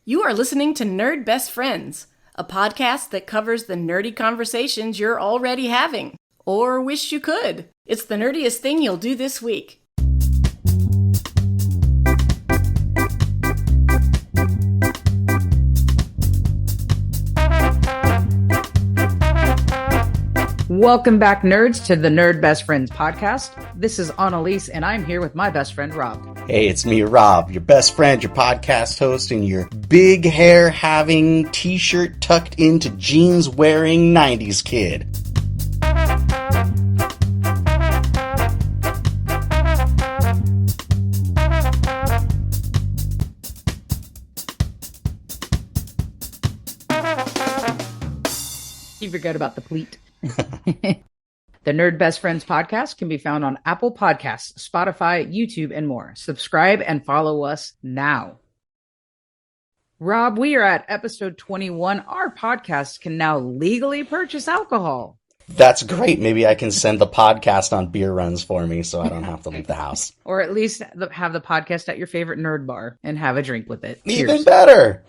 You are listening to Nerd Best Friends, a podcast that covers the nerdy conversations you're already having, or wish you could. It's the nerdiest thing you'll do this week. Welcome back, nerds, to the Nerd Best Friends podcast. This is Analese, and I'm here with my best friend, Rob. Hey, it's me, Rob, your best friend, your podcast host, and your big hair-having, t-shirt tucked into jeans-wearing 90s kid. You forgot about the pleat. The Nerd Best Friends podcast can be found on Apple Podcasts, Spotify, YouTube, and more. Subscribe and follow us now. Rob, we are at episode 21. Our podcast can now legally purchase alcohol. That's great. Maybe I can send the podcast on beer runs for me so I don't have to leave the house. Or at least have the podcast at your favorite nerd bar and have a drink with it. Even better.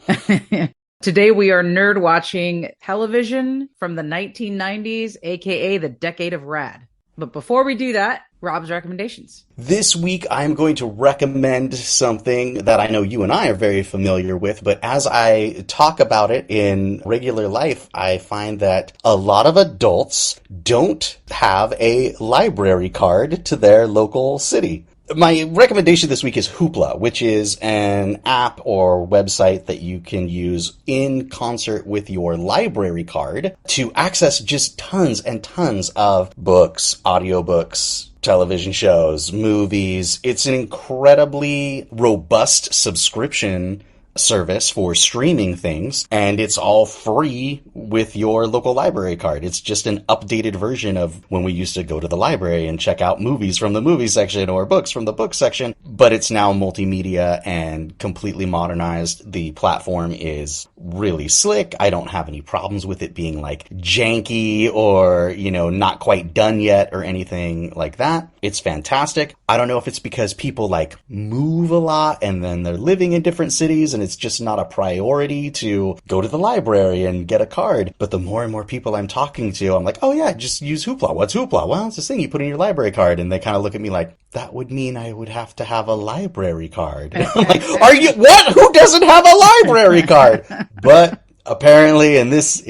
Today we are nerd watching television from the 1990s, aka the decade of rad. But before we do that, Rob's recommendations. This week I'm going to recommend something that I know you and I are very familiar with, but as I talk about it in regular life, I find that a lot of adults don't have a library card to their local city. My recommendation this week is Hoopla, which is an app or website that you can use in concert with your library card to access just tons and tons of books, audiobooks, television shows, movies. It's an incredibly robust subscription service for streaming things, and it's all free with your local library card. It's just an updated version of when we used to go to the library and check out movies from the movie section or books from the book section, but it's now multimedia and completely modernized. The platform is really slick. I don't have any problems with it being like janky or, not quite done yet or anything like that. It's fantastic. I don't know if it's because people like move a lot and then they're living in different cities and it's just not a priority to go to the library and get a card. But the more and more people I'm talking to, I'm like, oh yeah, just use Hoopla. What's Hoopla? Well, it's this thing you put in your library card. And they kind of look at me like, that would mean I would have to have a library card. I'm like, are you, what? Who doesn't have a library card? But apparently in this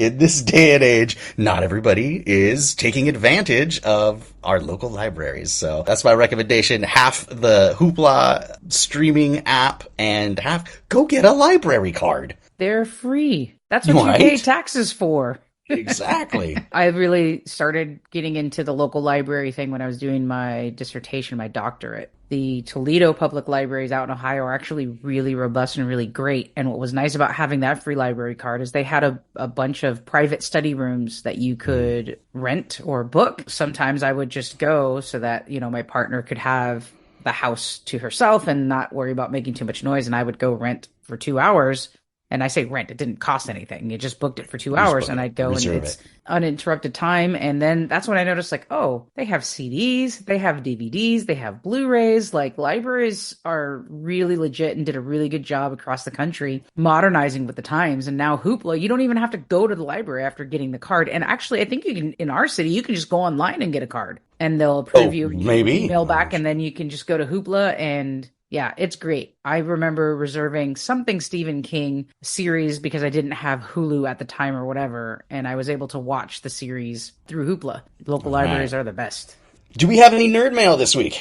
day and age, not everybody is taking advantage of our local libraries. So that's my recommendation. Half the Hoopla streaming app and half go get a library card. They're free. That's what you pay taxes for. Exactly. I really started getting into the local library thing when I was doing my dissertation, my doctorate. The Toledo Public Libraries out in Ohio are actually really robust and really great. And what was nice about having that free library card is they had a bunch of private study rooms that you could rent or book. Sometimes I would just go so that, my partner could have the house to herself and not worry about making too much noise. And I would go rent for 2 hours. And I say rent, it didn't cost anything. You just booked it for 2 hours and I'd go and it's uninterrupted time. And then that's when I noticed they have CDs, they have DVDs, they have Blu-rays. Like libraries are really legit and did a really good job across the country modernizing with the times. And now Hoopla, you don't even have to go to the library after getting the card. And actually, I think you can, in our city, you can just go online and get a card and they'll approve you. Maybe. Email back and then you can just go to Hoopla and yeah, it's great. I remember reserving something Stephen King series because I didn't have Hulu at the time or whatever, and I was able to watch the series through Hoopla. Local libraries are the best. Do we have any nerd mail this week?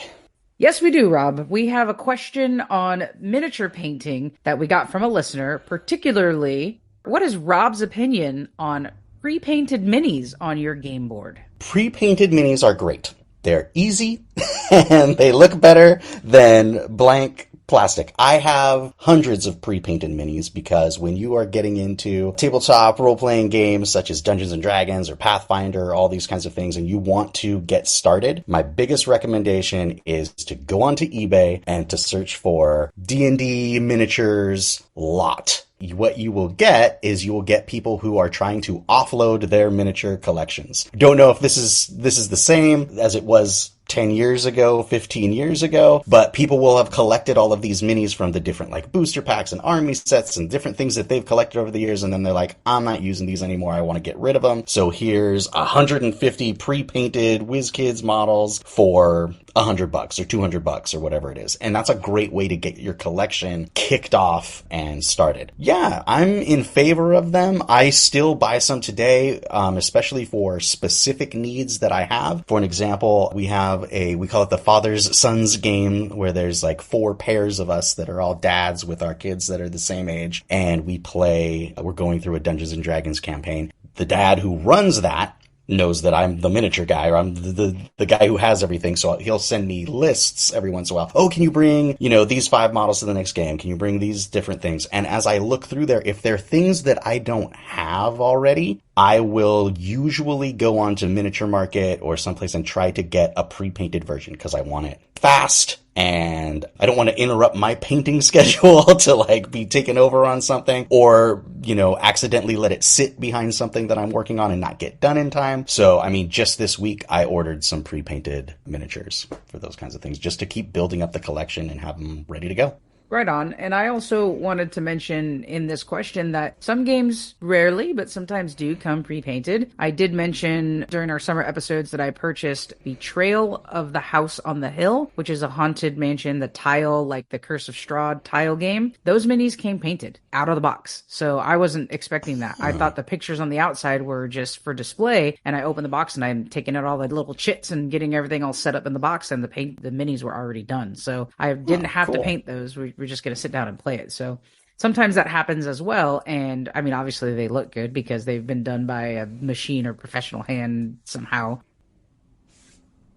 Yes, we do, Rob. We have a question on miniature painting that we got from a listener, particularly, what is Rob's opinion on pre-painted minis on your game board? Pre-painted minis are great. They're easy and they look better than blank plastic. I have hundreds of pre-painted minis because when you are getting into tabletop role-playing games such as Dungeons and Dragons or Pathfinder, all these kinds of things, and you want to get started, my biggest recommendation is to go onto eBay and to search for D&D miniatures lot. What you will get is you will get people who are trying to offload their miniature collections. Don't know if this is the same as it was 10 years ago, 15 years ago, but people will have collected all of these minis from the different like booster packs and army sets and different things that they've collected over the years, and then they're like, I'm not using these anymore, I want to get rid of them. So here's 150 pre-painted WizKids models for $100 or $200 or whatever it is. And that's a great way to get your collection kicked off and started. Yeah, I'm in favor of them. I still buy some today, especially for specific needs that I have. For an example, we call it the Father's Sons game, where there's like 4 pairs of us that are all dads with our kids that are the same age. And we're going through a Dungeons and Dragons campaign. The dad who runs that knows that I'm the miniature guy, or I'm the guy who has everything. So he'll send me lists every once in a while. Oh, can you bring, these 5 models to the next game? Can you bring these different things? And as I look through there, if there are things that I don't have already, I will usually go on to Miniature Market or someplace and try to get a pre-painted version because I want it fast and I don't want to interrupt my painting schedule to like be taken over on something or, accidentally let it sit behind something that I'm working on and not get done in time. So, just this week I ordered some pre-painted miniatures for those kinds of things just to keep building up the collection and have them ready to go. Right on. And I also wanted to mention in this question that some games rarely, but sometimes do come pre-painted. I did mention during our summer episodes that I purchased Betrayal of the House on the Hill, which is a haunted mansion, the tile, like the Curse of Strahd tile game. Those minis came painted out of the box. So I wasn't expecting that. I thought the pictures on the outside were just for display. And I opened the box and I'm taking out all the little chits and getting everything all set up in the box, and the minis were already done. So I didn't have to paint those. We're just going to sit down and play it. So sometimes that happens as well. And obviously they look good because they've been done by a machine or professional hand somehow.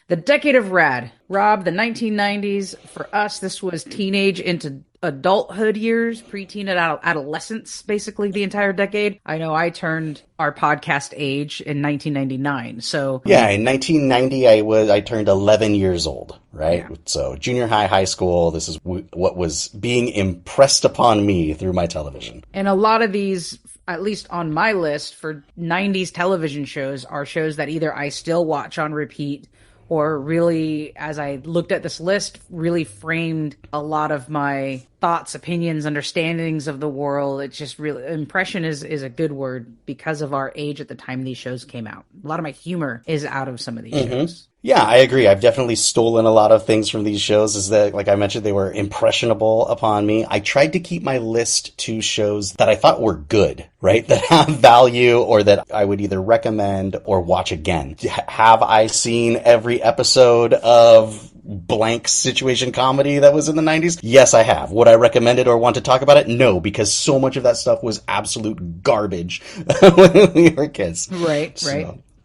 The decade of rad. Rob, the 1990s. For us, this was teenage into adulthood years, preteen and adolescence, basically the entire decade. I know I turned our podcast age in 1999. So yeah, in 1990, I turned 11 years old, right? Yeah. So junior high school, this is what was being impressed upon me through my television. And a lot of these, at least on my list for 90s television shows, are shows that either I still watch on repeat or really, as I looked at this list, really framed a lot of my thoughts, opinions, understandings of the world. It's just really, impression is a good word because of our age at the time these shows came out. A lot of my humor is out of some of these shows. Yeah, I agree. I've definitely stolen a lot of things from these shows. Is that, like I mentioned, they were impressionable upon me. I tried to keep my list to shows that I thought were good, right? That have value or that I would either recommend or watch again. Have I seen every episode of blank situation comedy that was in the 90s? Yes, I have. Would I recommend it or want to talk about it? No, because so much of that stuff was absolute garbage when we were kids. Right.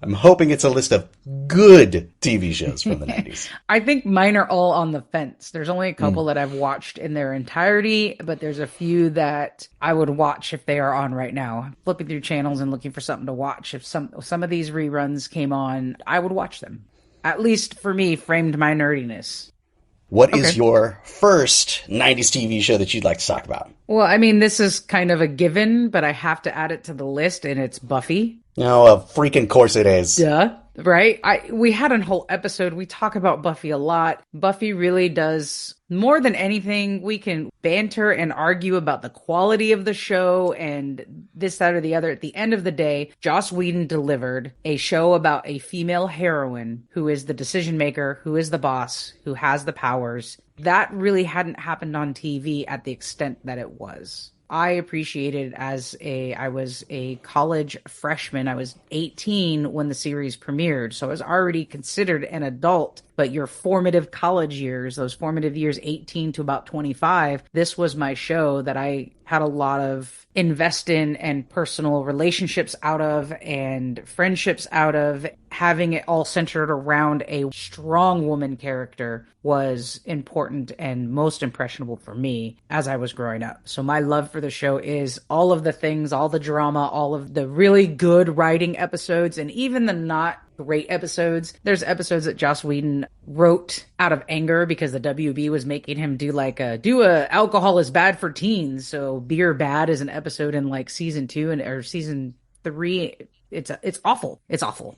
I'm hoping it's a list of good TV shows from the 90s. I think mine are all on the fence. There's only a couple that I've watched in their entirety, but there's a few that I would watch if they are on right now. Flipping through channels and looking for something to watch. If some of these reruns came on, I would watch them. At least for me, framed my nerdiness. What is your first 90s TV show that you'd like to talk about? Well, this is kind of a given, but I have to add it to the list, and it's Buffy. No, of freaking course it is. Duh. Right? We had a whole episode. We talk about Buffy a lot. Buffy really does more than anything. We can banter and argue about the quality of the show and this, that, or the other. At the end of the day, Joss Whedon delivered a show about a female heroine who is the decision maker, who is the boss, who has the powers. That really hadn't happened on TV at the extent that it was. I appreciated I was a college freshman. I was 18 when the series premiered, so I was already considered an adult. But your formative college years, those formative years, 18 to about 25, this was my show that I had a lot of invest in and personal relationships out of and friendships out of. Having it all centered around a strong woman character was important and most impressionable for me as I was growing up. So my love for the show is all of the things, all the drama, all of the really good writing episodes, and even the not great episodes. There's episodes that Joss Whedon wrote out of anger because the WB was making him do alcohol is bad for teens. So Beer Bad is an episode in like season 2 or season 3. It's awful. It's awful.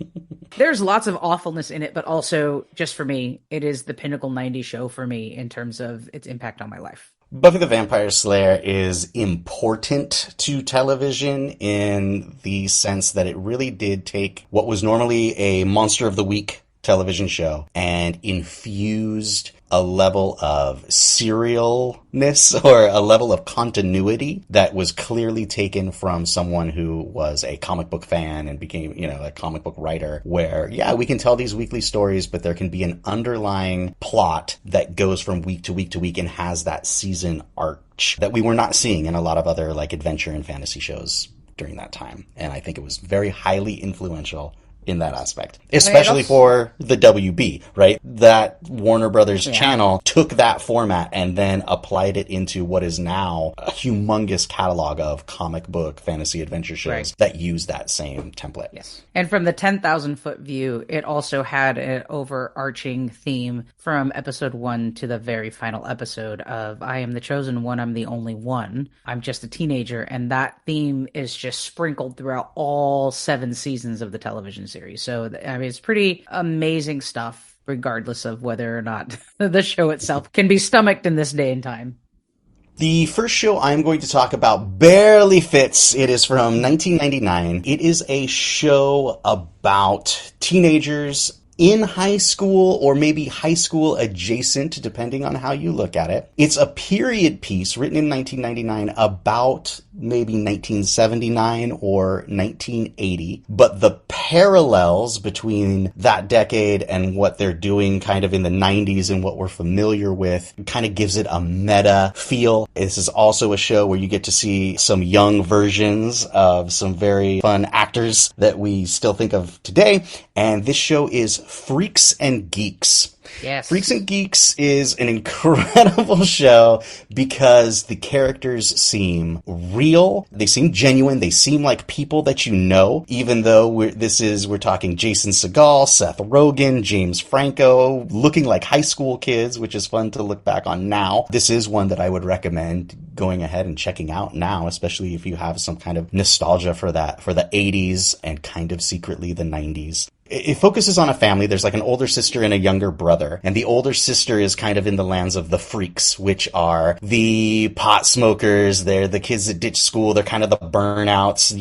There's lots of awfulness in it, but also, just for me, it is the pinnacle 90s show for me in terms of its impact on my life. Buffy the Vampire Slayer is important to television in the sense that it really did take what was normally a Monster of the Week television show and infused a level of serialness or a level of continuity that was clearly taken from someone who was a comic book fan and became, a comic book writer, where, we can tell these weekly stories, but there can be an underlying plot that goes from week to week to week and has that season arch that we were not seeing in a lot of other adventure and fantasy shows during that time. And I think it was very highly influential in that aspect, especially for the WB, right? That Warner Brothers channel took that format and then applied it into what is now a humongous catalog of comic book fantasy adventure shows that use that same template. Yes. And from the 10,000 foot view, it also had an overarching theme from episode 1 to the very final episode of I am the chosen one, I'm the only one, I'm just a teenager. And that theme is just sprinkled throughout all 7 seasons of the television series. So, it's pretty amazing stuff, regardless of whether or not the show itself can be stomached in this day and time. The first show I'm going to talk about barely fits. It is from 1999. It is a show about teenagers in high school or maybe high school adjacent, depending on how you look at it. It's a period piece written in 1999 about maybe 1979 or 1980, but the parallels between that decade and what they're doing kind of in the 90s and what we're familiar with kind of gives it a meta feel. This is also a show where you get to see some young versions of some very fun actors that we still think of today, and this show is Freaks and Geeks. Yes. Freaks and Geeks is an incredible show because the characters seem real, they seem genuine, they seem like people that you know, even though we're talking Jason Segel, Seth Rogen, James Franco, looking like high school kids, which is fun to look back on now. This is one that I would recommend going ahead and checking out now, especially if you have some kind of nostalgia for the 80s and kind of secretly the 90s. It focuses on a family. There's an older sister and a younger brother. And the older sister is kind of in the lands of the freaks, which are the pot smokers. They're the kids that ditch school. They're kind of the burnouts,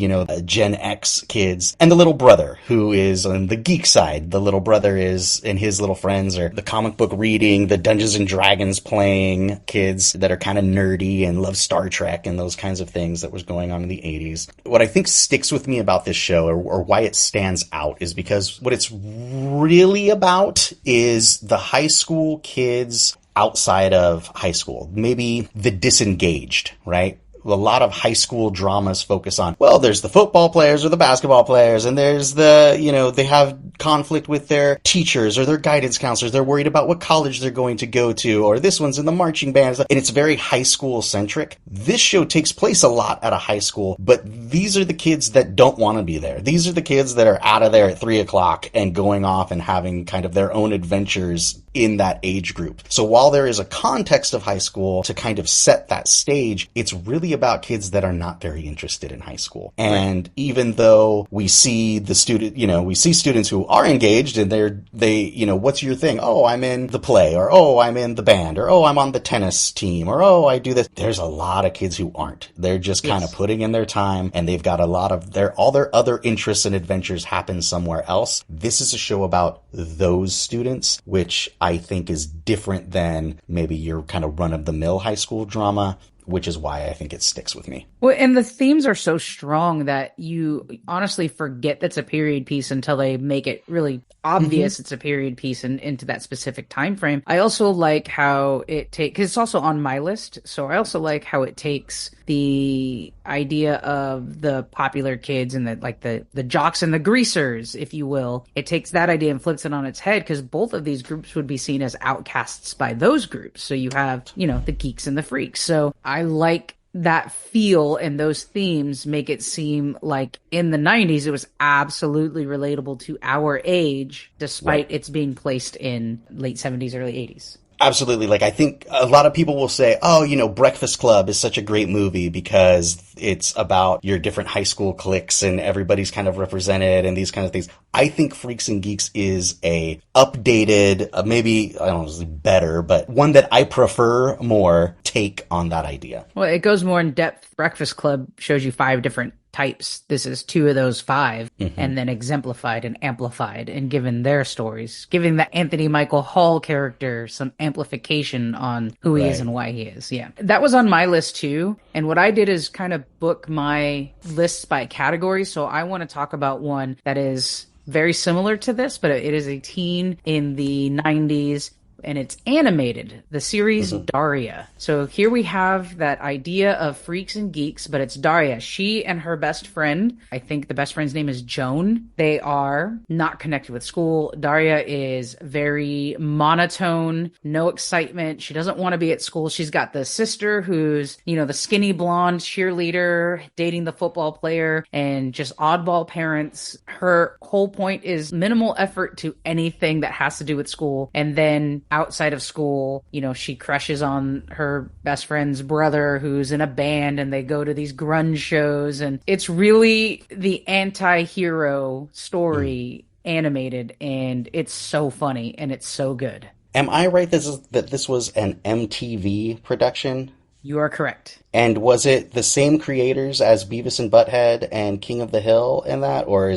Gen X kids. And the little brother, who is on the geek side. The little brother and his little friends are the comic book reading, the Dungeons and Dragons playing kids that are kind of nerdy and love Star Trek and those kinds of things that was going on in the 80s. What I think sticks with me about this show or why it stands out is because what it's really about is the high school kids outside of high school, maybe the disengaged, right? A lot of high school dramas focus on, there's the football players or the basketball players, and there's they have conflict with their teachers or their guidance counselors. They're worried about what college they're going to go to, or this one's in the marching band. And it's very high school centric. This show takes place a lot at a high school, but these are the kids that don't want to be there. These are the kids that are out of there at 3:00 and going off and having kind of their own adventures in that age group. So while there is a context of high school to kind of set that stage, it's really about kids that are not very interested in high school. And even though we see we see students who are engaged and they what's your thing? Oh, I'm in the play, or oh, I'm in the band, or oh, I'm on the tennis team, or oh, I do this. There's a lot of kids who aren't. They're just kind of putting in their time, and they've got a lot of all their other interests and adventures happen somewhere else. This is a show about those students, which I think is different than maybe your kind of run-of-the-mill high school drama, which is why I think it sticks with me. Well, and the themes are so strong that you honestly forget that's a period piece until they make it really obvious it's a period piece and into that specific time frame. I also like how it takes, because it's also on my list, so I also like how it takes the idea of the popular kids and the jocks and the greasers, if you will. It takes that idea and flips it on its head, because both of these groups would be seen as outcasts by those groups. So you have, the geeks and the freaks. So I like that feel, and those themes make it seem like in the 90s it was absolutely relatable to our age, despite its being placed in late 70s, early 80s. Absolutely. Like, I think a lot of people will say, oh, Breakfast Club is such a great movie because it's about your different high school cliques and everybody's kind of represented and these kind of things. I think Freaks and Geeks is a updated, maybe, I don't know, better, but one that I prefer more take on that idea. Well, it goes more in depth. Breakfast Club shows you 5 different types. This is 2 of those 5, and then exemplified and amplified and given their stories, giving the Anthony Michael Hall character some amplification on who he is and why he is. Yeah. That was on my list too. And what I did is kind of book my lists by category. So I want to talk about one that is very similar to this, but it is a teen in the 90s. And it's animated, the series Daria. So here we have that idea of Freaks and Geeks, but it's Daria. She and her best friend, I think the best friend's name is Joan. They are not connected with school. Daria is very monotone, no excitement. She doesn't want to be at school. She's got the sister who's, the skinny blonde cheerleader, dating the football player, and just oddball parents. Her whole point is minimal effort to anything that has to do with school. And then outside of school, she crushes on her best friend's brother who's in a band, and they go to these grunge shows, and it's really the anti-hero story animated, and it's so funny and it's so good. Am I right that this was an MTV production? You are correct. And was it the same creators as Beavis and Butthead and King of the Hill in that, or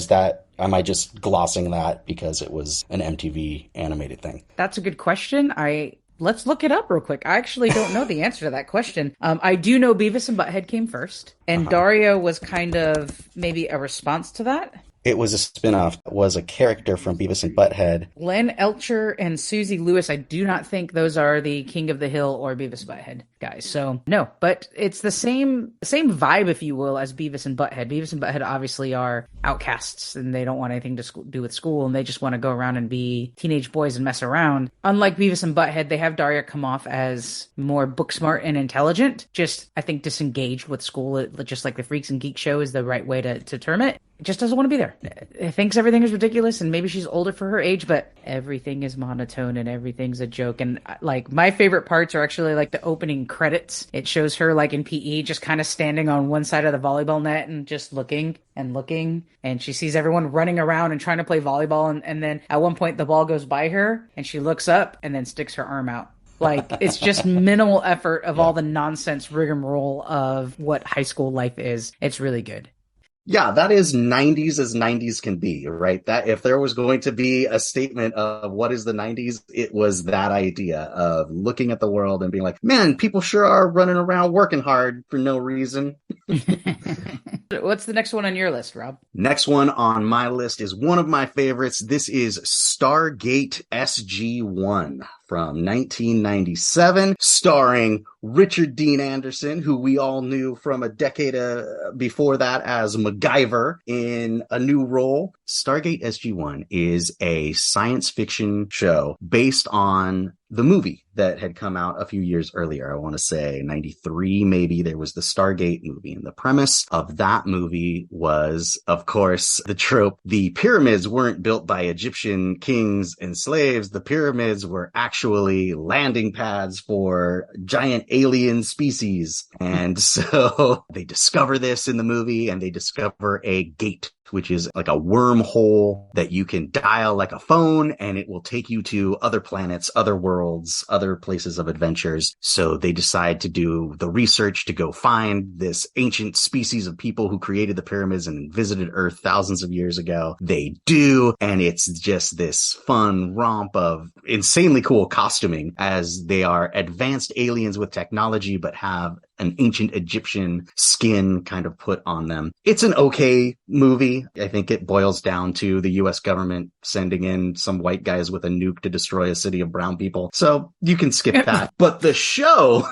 am I just glossing that because it was an MTV animated thing? That's a good question. Let's look it up real quick. I actually don't know the answer to that question. I do know Beavis and Butthead came first, and Daria was kind of maybe a response to that. It was a spinoff. It was a character from Beavis and Butthead. Len Elcher and Susie Lewis. I do not think those are the King of the Hill or Beavis and Butthead guys. So no, but it's the same vibe, if you will, as Beavis and Butthead. Beavis and Butthead obviously are outcasts, and they don't want anything to do with school, and they just want to go around and be teenage boys and mess around. Unlike Beavis and Butthead, they have Daria come off as more book smart and intelligent. Just, I think, disengaged with school. Just like the Freaks and Geek show is the right way to term it. It just doesn't want to be there. It thinks everything is ridiculous, and maybe she's older for her age, but everything is monotone and everything's a joke. And like, my favorite parts are actually like the opening credits. It shows her like in PE, just kind of standing on one side of the volleyball net and just looking and looking. And she sees everyone running around and trying to play volleyball. And then at one point the ball goes by her and she looks up and then sticks her arm out. Like, it's just minimal effort of all the nonsense rigmarole of what high school life is. It's really good. Yeah, that is 90s as 90s can be, right? That if there was going to be a statement of what is the 90s, it was that idea of looking at the world and being like, man, people sure are running around working hard for no reason. What's the next one on your list, Rob? Next one on my list is one of my favorites. This is Stargate SG-1 from 1997, starring Richard Dean Anderson, who we all knew from a decade before that as MacGyver in a new role. Stargate SG-1 is a science fiction show based on the movie that had come out a few years earlier. I want to say 93, maybe. There was the Stargate movie. And the premise of that movie was, of course, the trope. The pyramids weren't built by Egyptian kings and slaves. The pyramids were actually landing pads for giant alien species. And so they discover this in the movie, and they discover a gate, which is like a wormhole that you can dial like a phone, and it will take you to other planets, other worlds, other places of adventures. So they decide to do the research to go find this ancient species of people who created the pyramids and visited Earth thousands of years ago. They do, and it's just this fun romp of insanely cool costuming as they are advanced aliens with technology, but have an ancient Egyptian skin kind of put on them. It's an okay movie. I think it boils down to the US government sending in some white guys with a nuke to destroy a city of brown people. So you can skip that. But the show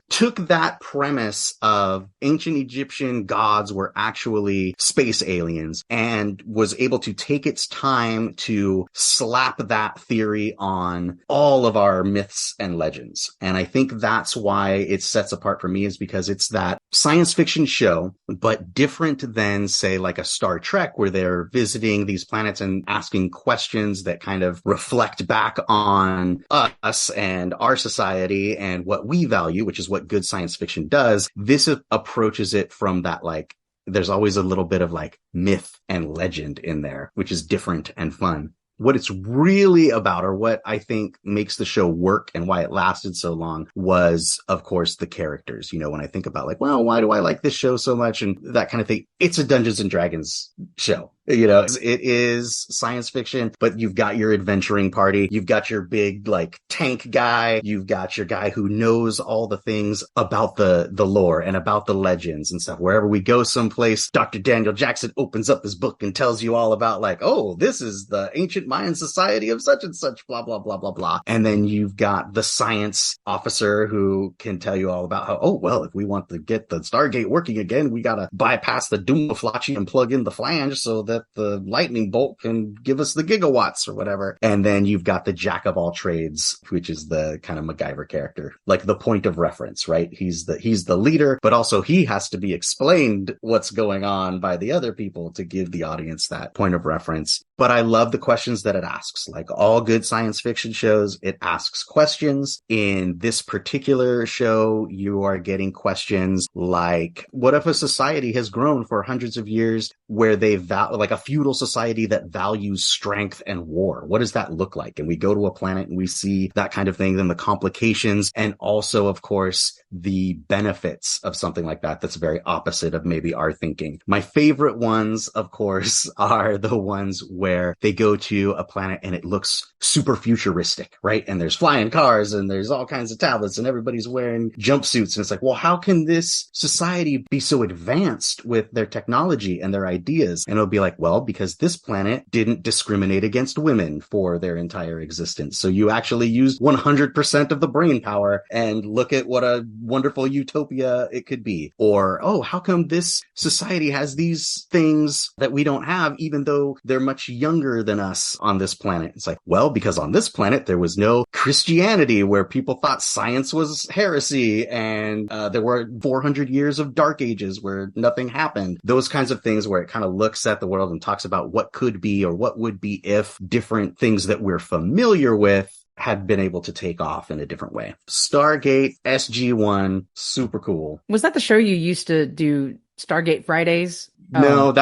took that premise of ancient Egyptian gods were actually space aliens and was able to take its time to slap that theory on all of our myths and legends. And I think that's why it sets apart for me is because it's that science fiction show, but different than, say, like a Star Trek, where they're visiting these planets and asking questions that kind of reflect back on us and our society and what we value, which is what good science fiction does. This approaches it from that, like, there's always a little bit of like myth and legend in there, which is different and fun. What it's really about, or what I think makes the show work and why it lasted so long, was, of course, the characters. You know, when I think about like, well, why do I like this show so much and that kind of thing, it's a Dungeons and Dragons show. You know, it is science fiction, but you've got your adventuring party. You've got your big, like, tank guy. You've got your guy who knows all the things about the lore and about the legends and stuff. Wherever we go someplace, Dr. Daniel Jackson opens up his book and tells you all about, like, oh, this is the ancient Mayan society of such and such, blah, blah, blah, blah, blah. And then you've got the science officer who can tell you all about how, oh, well, if we want to get the Stargate working again, we got to bypass the Doomflachi and plug in the flange so that the lightning bolt can give us the gigawatts or whatever. And then you've got the jack of all trades, which is the kind of MacGyver character, like the point of reference, right? He's the leader, but also he has to be explained what's going on by the other people to give the audience that point of reference. But I love the questions that it asks. Like all good science fiction shows, it asks questions. In this particular show, you are getting questions like, what if a society has grown for hundreds of years where they like a feudal society that values strength and war? What does that look like? And we go to a planet and we see that kind of thing, then the complications, and also, of course, the benefits of something like that that's very opposite of maybe our thinking. My favorite ones, of course, are the ones where they go to a planet and it looks super futuristic, right? And there's flying cars and there's all kinds of tablets and everybody's wearing jumpsuits. And it's like, well, how can this society be so advanced with their technology and their ideas? And it'll be like, well, because this planet didn't discriminate against women for their entire existence. So you actually used 100% of the brain power, and look at what a wonderful utopia it could be. Or, oh, how come this society has these things that we don't have, even though they're much younger than us on this planet? It's like, well, because on this planet, there was no Christianity where people thought science was heresy, and there were 400 years of dark ages where nothing happened. Those kinds of things where it kind of looks at the world and talks about what could be or what would be if different things that we're familiar with had been able to take off in a different way. Stargate SG-1, super cool. Was that the show you used to do, Stargate Fridays? No,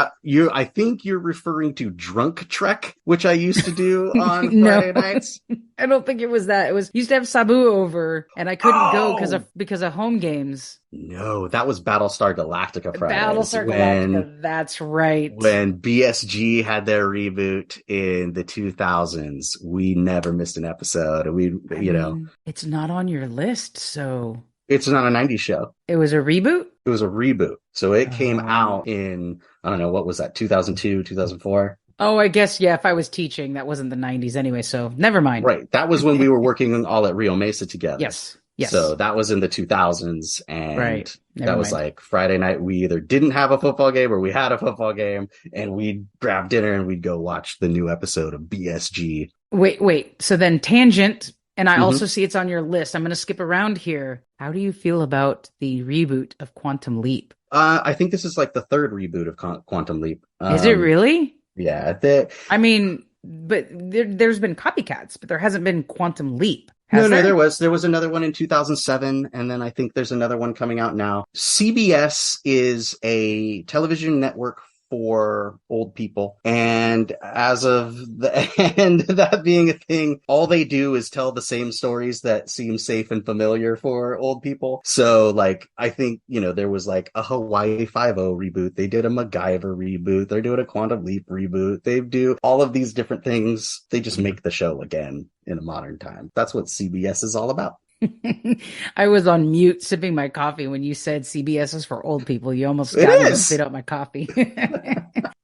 I think you're referring to Drunk Trek, which I used to do on Friday nights. I don't think it was that. It was used to have Sabu over, and I couldn't go because of home games. No, that was Battlestar Galactica Fridays. Battlestar Galactica, that's right. When BSG had their reboot in the 2000s, we never missed an episode. It's not on your list, so... It's not a 90s show. It was a reboot? It was a reboot. So it came out in, I don't know, what was that, 2002, 2004? Oh, I guess, yeah, if I was teaching, that wasn't the 90s anyway, so never mind. Right. That was when we were working all at Rio Mesa together. Yes. So that was in the 2000s, and Never mind. Like Friday night, we either didn't have a football game or we had a football game, and we'd grab dinner and we'd go watch the new episode of BSG. Wait. So then Tangent, and I also see it's on your list. I'm going to skip around here. How do you feel about the reboot of Quantum Leap? I think this is like the third reboot of Quantum Leap. Is it really? Yeah. I mean, but there's been copycats, but there hasn't been Quantum Leap. No, there was another one in 2007, and then I think there's another one coming out now. CBS is a television network for old people, and as of the end, that being a thing, all they do is tell the same stories that seem safe and familiar for old people. So, like, I think, there was like a Hawaii Five-0 reboot, they did a MacGyver reboot, they're doing a Quantum Leap reboot, they do all of these different things. They just make the show again in a modern time. That's what CBS is all about. I was on mute sipping my coffee when you said CBS is for old people. You almost got me to spit out my coffee.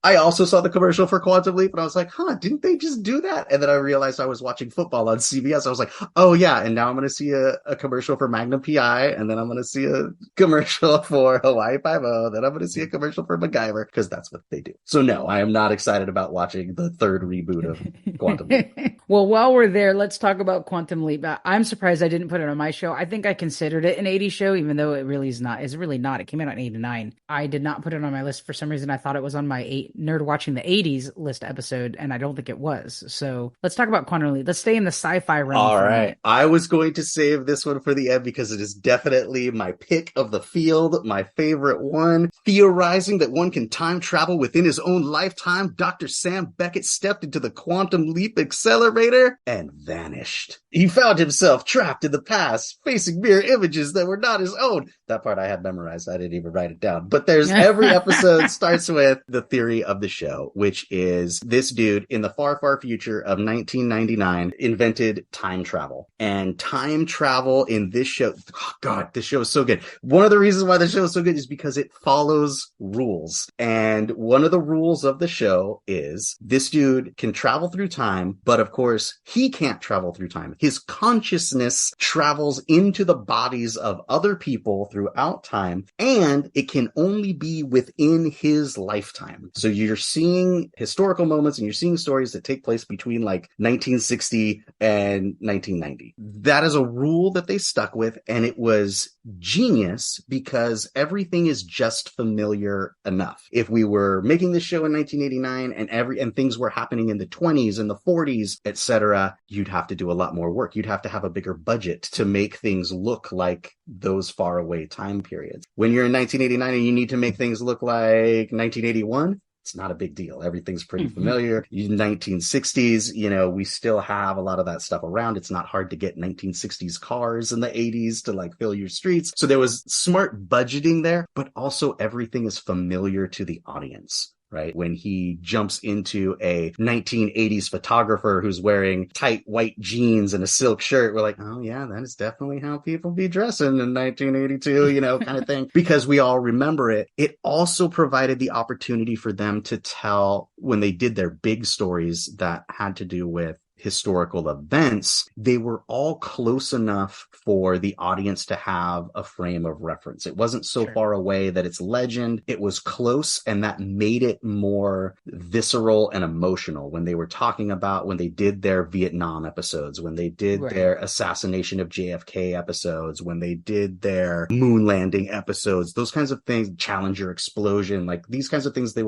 I also saw the commercial for Quantum Leap and I was like, didn't they just do that? And then I realized I was watching football on CBS. I was like, oh yeah. And now I'm going to see a commercial for Magnum PI. And then I'm going to see a commercial for Hawaii Five-0. Then I'm going to see a commercial for MacGyver because that's what they do. So no, I am not excited about watching the third reboot of Quantum Leap. Well, while we're there, let's talk about Quantum Leap. I'm surprised I didn't put it on my show. I think I considered it an 80s show, even though it really is not. It's really not. It came out in 89. I did not put it on my list for some reason. I thought it was on my Nerdwatching the 80s list episode, and I don't think it was. So let's talk about Quantum Leap. Let's stay in the sci-fi realm. All right. I was going to save this one for the end because it is definitely my pick of the field, my favorite one. Theorizing that one can time travel within his own lifetime, Dr. Sam Beckett stepped into the Quantum Leap accelerator and vanished. He found himself trapped in the past, facing mirror images that were not his own. That part I had memorized. I didn't even write it down. But there's every episode starts with the theory of the show, which is this dude in the far, far future of 1999 invented time travel. And time travel in this show, oh God, this show is so good. One of the reasons why the show is so good is because it follows rules. And one of the rules of the show is this dude can travel through time, but of course he can't travel through time. His consciousness travels into the bodies of other people throughout time, and it can only be within his lifetime. So you're seeing historical moments and you're seeing stories that take place between like 1960 and 1990. That is a rule that they stuck with, and it was genius because everything is just familiar enough. If we were making this show in 1989 and things were happening in the 20s and the 40s, etc., you'd have to do a lot more work. You'd have to have a bigger budget to make things look like those far away time periods. When you're in 1989 and you need to make things look like 1981, it's not a big deal. Everything's pretty familiar. In 1960s, we still have a lot of that stuff around. It's not hard to get 1960s cars in the 80s to like fill your streets. So there was smart budgeting there, but also everything is familiar to the audience. Right? When he jumps into a 1980s photographer who's wearing tight white jeans and a silk shirt, we're like, oh yeah, that is definitely how people be dressing in 1982, kind of thing. Because we all remember it. It also provided the opportunity for them to tell, when they did their big stories that had to do with historical events, they were all close enough for the audience to have a frame of reference. It wasn't so far away that it's legend. It was close, and that made it more visceral and emotional when they were talking about when they did their Vietnam episodes, when they did their assassination of JFK episodes, when they did their moon landing episodes, those kinds of things, Challenger explosion, like these kinds of things, they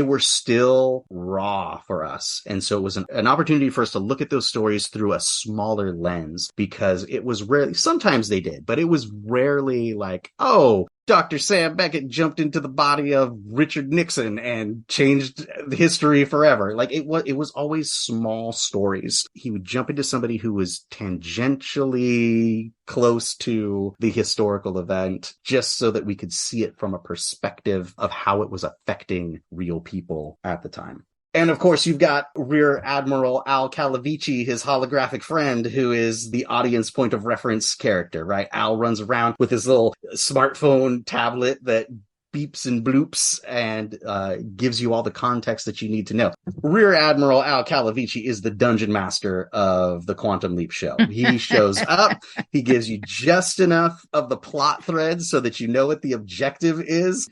were still raw for us. And so it was an opportunity for us to look at those stories through a smaller lens, because it was rarely, sometimes they did, but it was rarely like, oh, Dr. Sam Beckett jumped into the body of Richard Nixon and changed history forever. Like it was always small stories. He would jump into somebody who was tangentially close to the historical event, just so that we could see it from a perspective of how it was affecting real people at the time. And of course, you've got Rear Admiral Al Calavici, his holographic friend, who is the audience point of reference character, right? Al runs around with his little smartphone tablet that beeps and bloops and gives you all the context that you need to know. Rear Admiral Al Calavici is the dungeon master of the Quantum Leap show. He shows up, he gives you just enough of the plot threads so that you know what the objective is.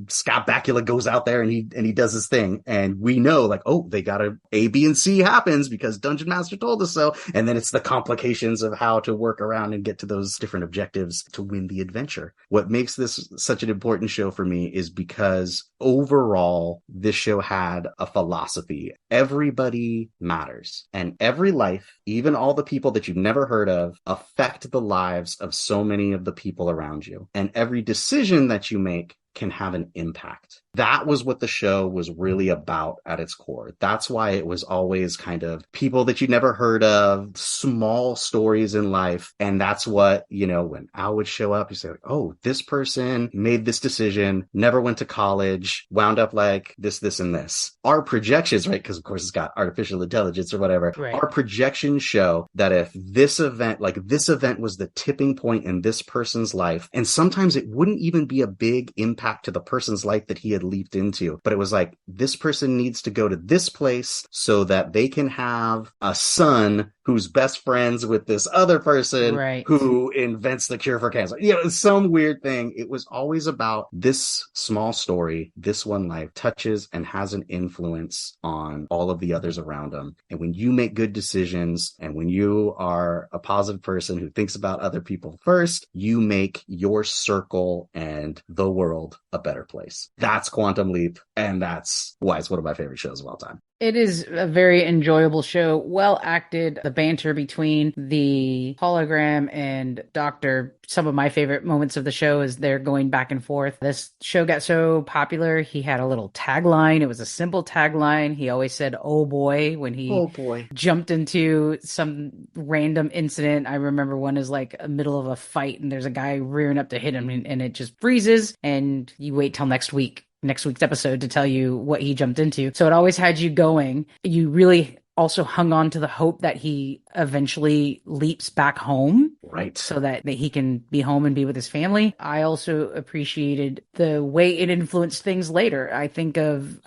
Scott Bakula goes out there and he does his thing, and we know like, oh, they got A, B, and C happens because Dungeon Master told us so, and then it's the complications of how to work around and get to those different objectives to win the adventure. What makes this such an important show for me is because overall, this show had a philosophy. Everybody matters, and every life, even all the people that you've never heard of, affect the lives of so many of the people around you, and every decision that you make can have an impact. That was what the show was really about at its core. That's why it was always kind of people that you never heard of, small stories in life. And that's what, when Al would show up, you say, oh, this person made this decision, never went to college, wound up like this, and this. Our projections, right? Because of course it's got artificial intelligence or whatever. Right. Our projections show that if this event was the tipping point in this person's life, and sometimes it wouldn't even be a big impact impact to the person's life that he had leaped into. But it was like, this person needs to go to this place so that they can have a son who's best friends with this other person who invents the cure for cancer. It's some weird thing. It was always about this small story, this one life touches and has an influence on all of the others around them. And when you make good decisions and when you are a positive person who thinks about other people first, you make your circle and the world a better place. That's Quantum Leap. And that's why it's one of my favorite shows of all time. It is a very enjoyable show, well acted. The banter between the hologram and Doctor. Some of my favorite moments of the show is they're going back and forth. This show got so popular, he had a little tagline. It was a simple tagline. He always said, "Oh boy," when he jumped into some random incident. I remember one is like a middle of a fight and there's a guy rearing up to hit him and it just freezes and you wait till next week's episode to tell you what he jumped into. So it always had you going. You really also hung on to the hope that he eventually leaps back home. Right. So that he can be home and be with his family. I also appreciated the way it influenced things later. I think of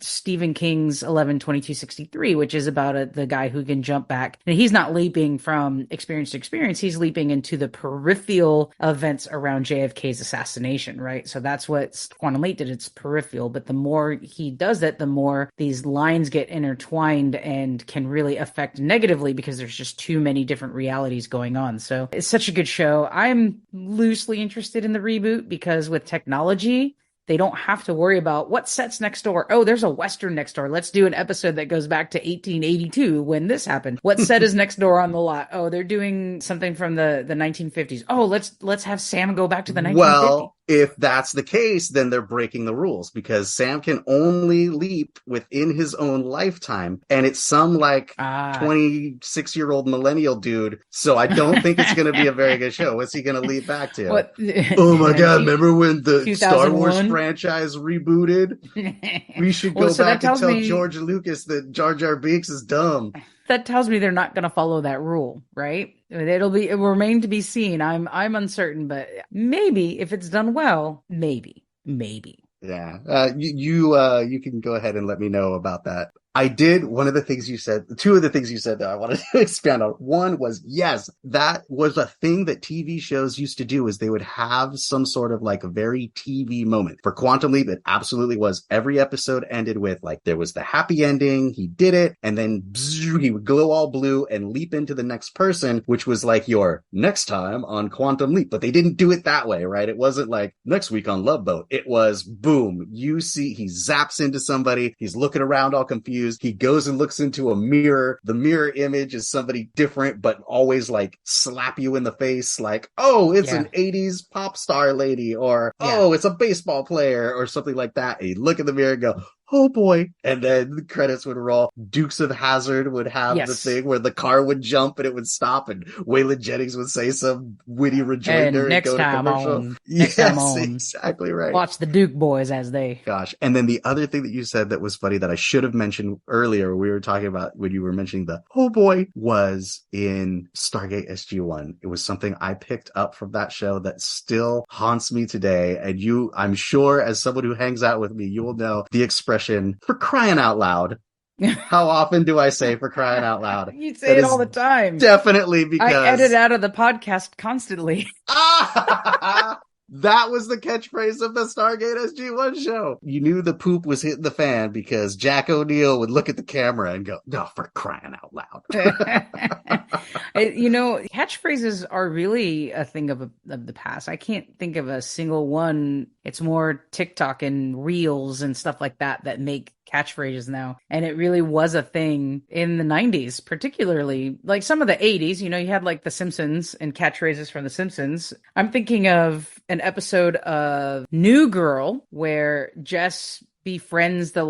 Stephen King's 11/22/63, which is about the guy who can jump back. And he's not leaping from experience to experience. He's leaping into the peripheral events around JFK's assassination, right? So that's what Quantum Leap did. It's peripheral. But the more he does it, the more these lines get intertwined and can really affect negatively because there's just too many different realities going on. So it's such a good show. I'm loosely interested in the reboot because with technology, they don't have to worry about what set's next door. Oh, there's a Western next door. Let's do an episode that goes back to 1882 when this happened. What set is next door on the lot? Oh, they're doing something from the 1950s. Oh, let's have Sam go back to the 1950s. Well, if that's the case, then they're breaking the rules because Sam can only leap within his own lifetime. And it's some 26-year-old millennial dude. So I don't think it's going to be a very good show. What's he going to leap back to? What? Oh my God. Remember when the Star Wars franchise rebooted? We should go back and tell George Lucas that Jar Jar Binks is dumb. That tells me they're not going to follow that rule, right? It will remain to be seen. I'm uncertain, but maybe if it's done well, maybe. Yeah. You can go ahead and let me know about that. I did two of the things you said that I wanted to expand on. One was, yes, that was a thing that TV shows used to do is they would have some sort of like a very TV moment. For Quantum Leap, it absolutely was. Every episode ended with there was the happy ending. He did it. And then he would glow all blue and leap into the next person, which was like your next time on Quantum Leap. But they didn't do it that way, right? It wasn't like next week on Love Boat. It was boom. You see, he zaps into somebody. He's looking around all confused. He goes and looks into a mirror. The mirror image is somebody different, but always slap you in the face. It's an 80s pop star lady, or, it's a baseball player or something like that. And you look in the mirror and go, oh boy. And then the credits would roll. Dukes of Hazzard would have the thing where the car would jump and it would stop and Waylon Jennings would say some witty rejoinder and go to commercial. Yes, exactly right. Watch the Duke boys as they... Gosh. And then the other thing that you said that was funny that I should have mentioned earlier, we were talking about when you were mentioning the oh boy, was in Stargate SG-1. It was something I picked up from that show that still haunts me today. And I'm sure as someone who hangs out with me, you will know the expression for crying out loud. How often do I say for crying out loud? You say it all the time. Definitely because I edit out of the podcast constantly. That was the catchphrase of the Stargate SG-1 show. You knew the poop was hitting the fan because Jack O'Neill would look at the camera and go, no, for crying out loud. Catchphrases are really a thing of the past. I can't think of a single one. It's more TikTok and Reels and stuff like that make catchphrases now. And it really was a thing in the 90s, particularly some of the 80s. You had The Simpsons and catchphrases from The Simpsons. I'm thinking of an episode of New Girl where Jess befriends the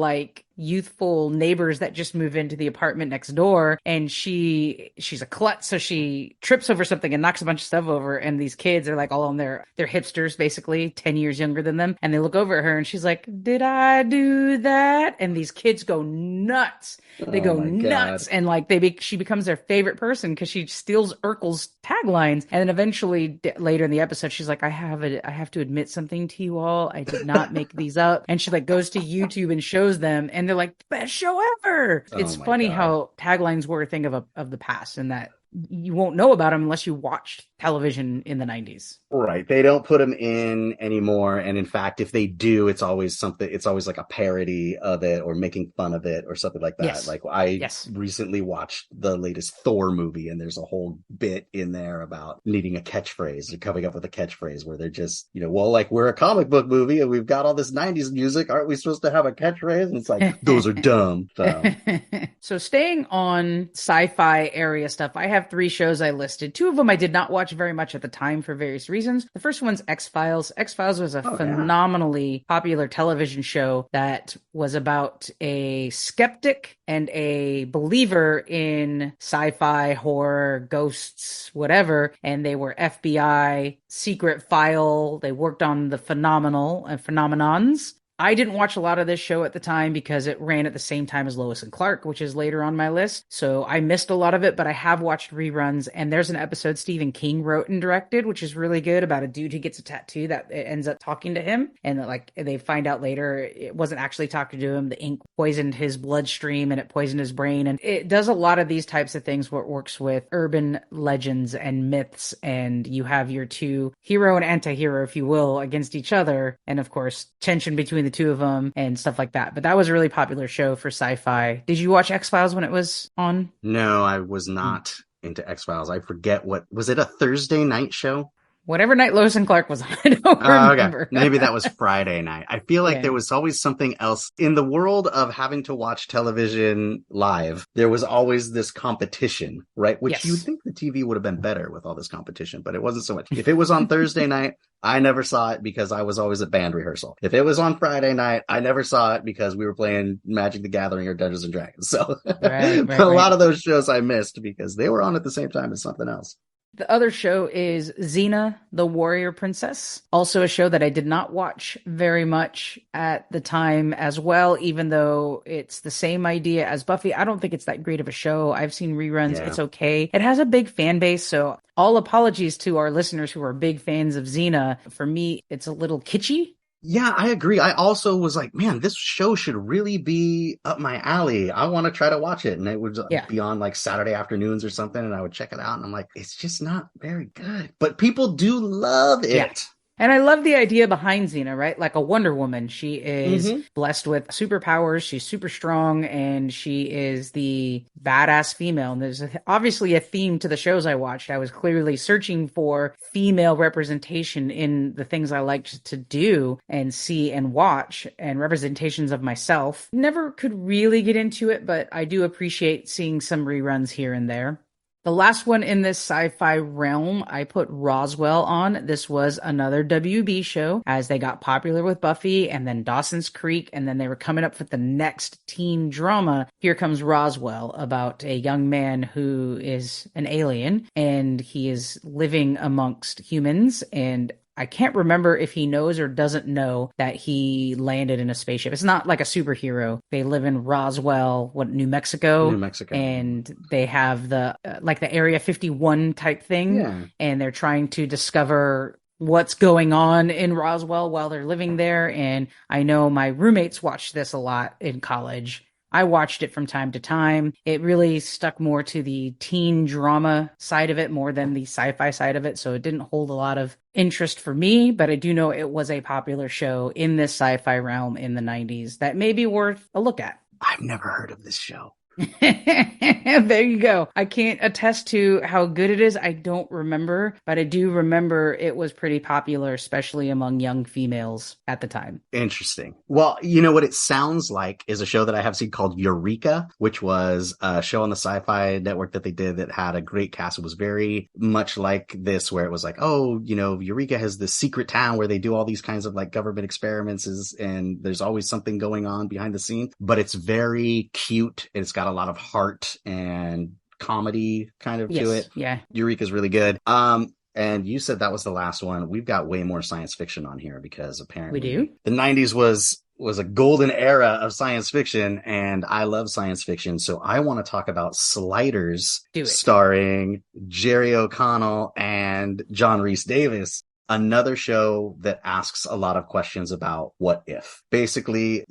youthful neighbors that just move into the apartment next door, and she's a klutz, so she trips over something and knocks a bunch of stuff over, and these kids are like all on they're hipsters, basically 10 years younger than them, and they look over at her and she's like, did I do that? And these kids go nuts. They go nuts. And like she becomes their favorite person because she steals Urkel's taglines. And then eventually later in the episode, she's like, I have to admit something to you all. I did not make these up. And she like goes to YouTube and shows them, and they're like, best show ever. It's funny how taglines were a thing of the past, and that you won't know about them unless you watched television in the 90s. Right. They don't put them in anymore. And in fact, if they do, it's always like a parody of it or making fun of it or something like that. Yes. Like I recently watched the latest Thor movie, and there's a whole bit in there about needing a catchphrase or coming up with a catchphrase where they're just, well, like, we're a comic book movie and we've got all this 90s music. Aren't we supposed to have a catchphrase? And it's like, those are dumb. So staying on sci-fi area stuff, I have 3 shows I listed. 2 of them I did not watch very much at the time for various reasons. The first one's X-Files. X-Files was a phenomenally popular television show that was about a skeptic and a believer in sci-fi, horror, ghosts, whatever. And they were FBI, secret file. They worked on the phenomenons. I didn't watch a lot of this show at the time because it ran at the same time as Lois and Clark, which is later on my list. So I missed a lot of it, but I have watched reruns. And there's an episode Stephen King wrote and directed, which is really good, about a dude who gets a tattoo that ends up talking to him. And like they find out later it wasn't actually talking to him. The ink poisoned his bloodstream and it poisoned his brain. And it does a lot of these types of things where it works with urban legends and myths. And you have your 2 hero and anti-hero, if you will, against each other. And of course, tension between the 2 of them and stuff like that. But that was a really popular show for sci-fi. Did you watch X-Files when it was on? No, I was not into X-Files. I forget was it a Thursday night show? Whatever night Lois and Clark was on, I don't remember. Okay. Maybe that was Friday night. I feel like there was always something else. In the world of having to watch television live, there was always this competition, right? Which you'd think the TV would have been better with all this competition, but it wasn't so much. If it was on Thursday night, I never saw it because I was always at band rehearsal. If it was on Friday night, I never saw it because we were playing Magic the Gathering or Dungeons and Dragons. So a lot of those shows I missed because they were on at the same time as something else. The other show is Xena, the Warrior Princess. Also a show that I did not watch very much at the time as well, even though it's the same idea as Buffy. I don't think it's that great of a show. I've seen reruns. Yeah. It's okay. It has a big fan base, so all apologies to our listeners who are big fans of Xena. For me, it's a little kitschy. Yeah, I agree. I also was like, man, this show should really be up my alley. I want to try to watch it. And it would be on like Saturday afternoons or something. And I would check it out. And I'm like, it's just not very good. But people do love it. Yeah. And I love the idea behind Xena, right? Like a Wonder Woman. She is blessed with superpowers. She's super strong, and she is the badass female. And there's obviously a theme to the shows I watched. I was clearly searching for female representation in the things I liked to do and see and watch, and representations of myself. Never could really get into it, but I do appreciate seeing some reruns here and there. The last one in this sci-fi realm, I put Roswell on. This was another WB show as they got popular with Buffy and then Dawson's Creek, and then they were coming up with the next teen drama. Here comes Roswell, about a young man who is an alien and he is living amongst humans, and I can't remember if he knows or doesn't know that he landed in a spaceship. It's not like a superhero. They live in Roswell, New Mexico. And they have the Area 51 type thing. Yeah. And they're trying to discover what's going on in Roswell while they're living there. And I know my roommates watched this a lot in college. I watched it from time to time. It really stuck more to the teen drama side of it more than the sci-fi side of it. So it didn't hold a lot of interest for me, but I do know it was a popular show in this sci-fi realm in the 90s that may be worth a look at. I've never heard of this show. There you go. I can't attest to how good it is. I don't remember, but I do remember it was pretty popular, especially among young females at the time. Interesting. Well, you know what it sounds like is a show that I have seen called Eureka, which was a show on the Sci-Fi Network that they did that had a great cast. It was very much like this, where it was like, oh, you know, Eureka has this secret town where they do all these kinds of like government experiments, and there's always something going on behind the scene, but it's very cute. It's got a lot of heart and comedy kind of to it. Yeah. Eureka's really good. And you said that was the last one. We've got way more science fiction on here because apparently We do? the 90s was a golden era of science fiction, and I love science fiction. So I want to talk about Sliders, starring Jerry O'Connell and John Rhys Davis. Another show that asks a lot of questions about what if. Basically,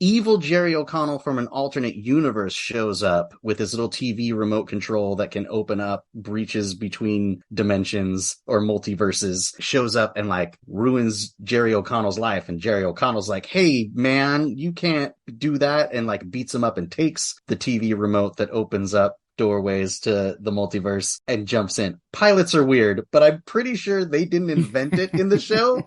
evil Jerry O'Connell from an alternate universe shows up with his little TV remote control that can open up breaches between dimensions or multiverses, shows up and like ruins Jerry O'Connell's life. And Jerry O'Connell's like, hey man, you can't do that. And like beats him up and takes the TV remote that opens up doorways to the multiverse and jumps in. Pilots are weird, but I'm pretty sure they didn't invent it in the show.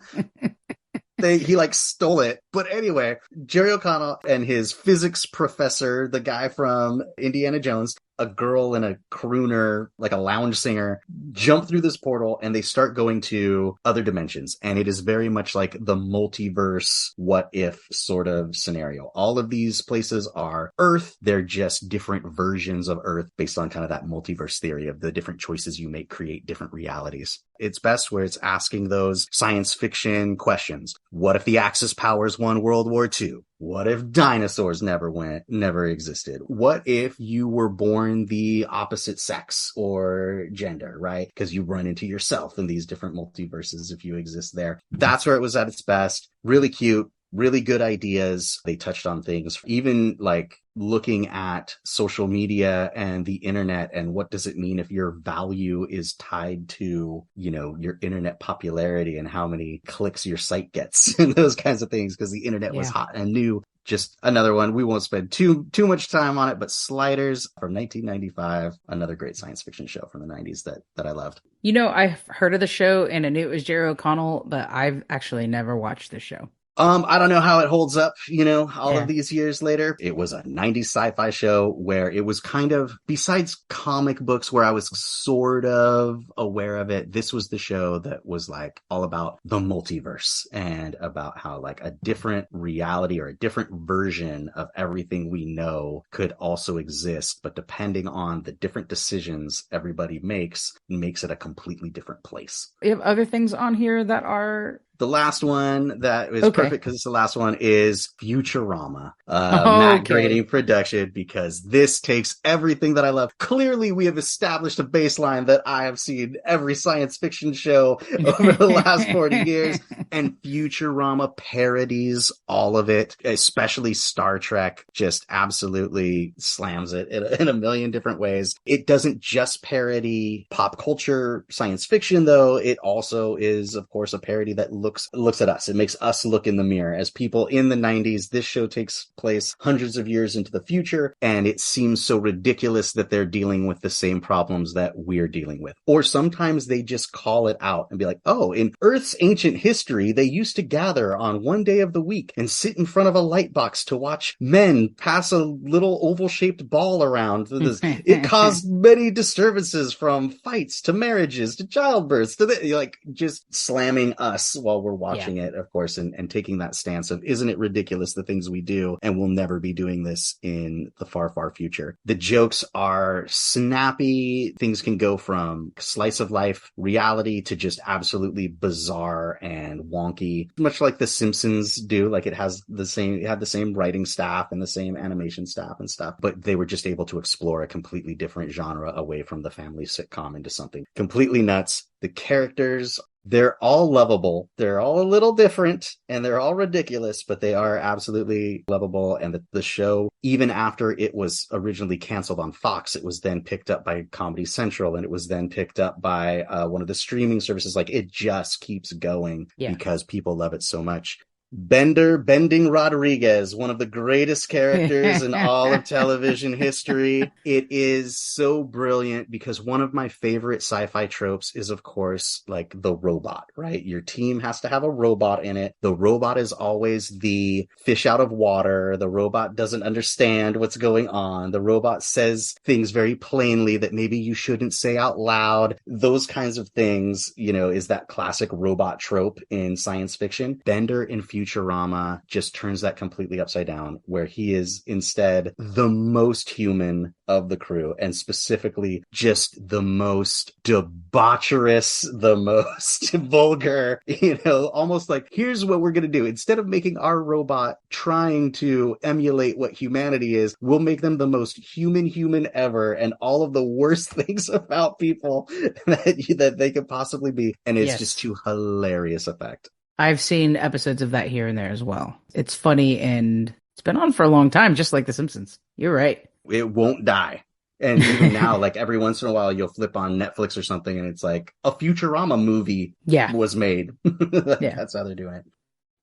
He like stole it. But anyway, Jerry O'Connell and his physics professor, the guy from Indiana Jones, a girl and a crooner, like a lounge singer, jump through this portal and they start going to other dimensions. And it is very much like the multiverse what if sort of scenario. All of these places are Earth. They're just different versions of Earth based on kind of that multiverse theory of the different choices you make create different realities. It's best where it's asking those science fiction questions. What if the Axis powers won World War II? What if dinosaurs never existed? What if you were born the opposite sex or gender, right? Because you run into yourself in these different multiverses if you exist there. That's where it was at its best. Really cute, really good ideas. They touched on things, even like looking at social media and the internet and what does it mean if your value is tied to, you know, your internet popularity and how many clicks your site gets and those kinds of things, because the internet was hot and new. Just another one. We won't spend too much time on it, but Sliders from 1995, another great science fiction show from the 90s that I loved. You know, I've heard of the show and I knew it was Jerry O'Connell, but I've actually never watched the show. I don't know how it holds up, you know, all of these years later. It was a 90s sci-fi show where it was kind of, besides comic books where I was sort of aware of it, this was the show that was like all about the multiverse and about how like a different reality or a different version of everything we know could also exist. But depending on the different decisions everybody makes it a completely different place. You have other things on here that are... The last one that is perfect because it's the last one is Futurama. Matt Groening production, because this takes everything that I love. Clearly, we have established a baseline that I have seen every science fiction show over the last 40 years. And Futurama parodies all of it, especially Star Trek, just absolutely slams it in a million different ways. It doesn't just parody pop culture science fiction, though. It also is, of course, a parody that looks at us. It makes us look in the mirror as people in the 90s. This show takes place hundreds of years into the future, and it seems so ridiculous that they're dealing with the same problems that we're dealing with. Or sometimes they just call it out and be like, oh, in Earth's ancient history, they used to gather on one day of the week and sit in front of a light box to watch men pass a little oval-shaped ball around. It caused many disturbances, from fights to marriages to childbirths to like just slamming us while we're watching it, of course, and taking that stance of, isn't it ridiculous the things we do, and we'll never be doing this in the far, far future. The jokes are snappy. Things can go from slice of life reality to just absolutely bizarre and wonky, much like The Simpsons do. Like it had the same writing staff and the same animation staff and stuff, but they were just able to explore a completely different genre away from the family sitcom into something completely nuts. The characters, they're all lovable. They're all a little different and they're all ridiculous, but they are absolutely lovable. And the show, even after it was originally canceled on Fox, it was then picked up by Comedy Central, and it was then picked up by one of the streaming services. Like, it just keeps going because people love it so much. Bending Rodriguez, one of the greatest characters in all of television history. It is so brilliant because one of my favorite sci-fi tropes is, of course, like the robot, right? Your team has to have a robot in it. The robot is always the fish out of water. The robot doesn't understand what's going on. The robot says things very plainly that maybe you shouldn't say out loud. Those kinds of things, is that classic robot trope in science fiction. Bender in Futurama just turns that completely upside down, where he is instead the most human of the crew, and specifically just the most debaucherous, the most vulgar, almost like, here's what we're going to do. Instead of making our robot trying to emulate what humanity is, we'll make them the most human ever, and all of the worst things about people that they could possibly be. And it's just to hilarious effect. I've seen episodes of that here and there as well. It's funny, and it's been on for a long time, just like The Simpsons. You're right. It won't die. And even now, like every once in a while, you'll flip on Netflix or something, and it's like a Futurama movie was made. That's how they're doing it.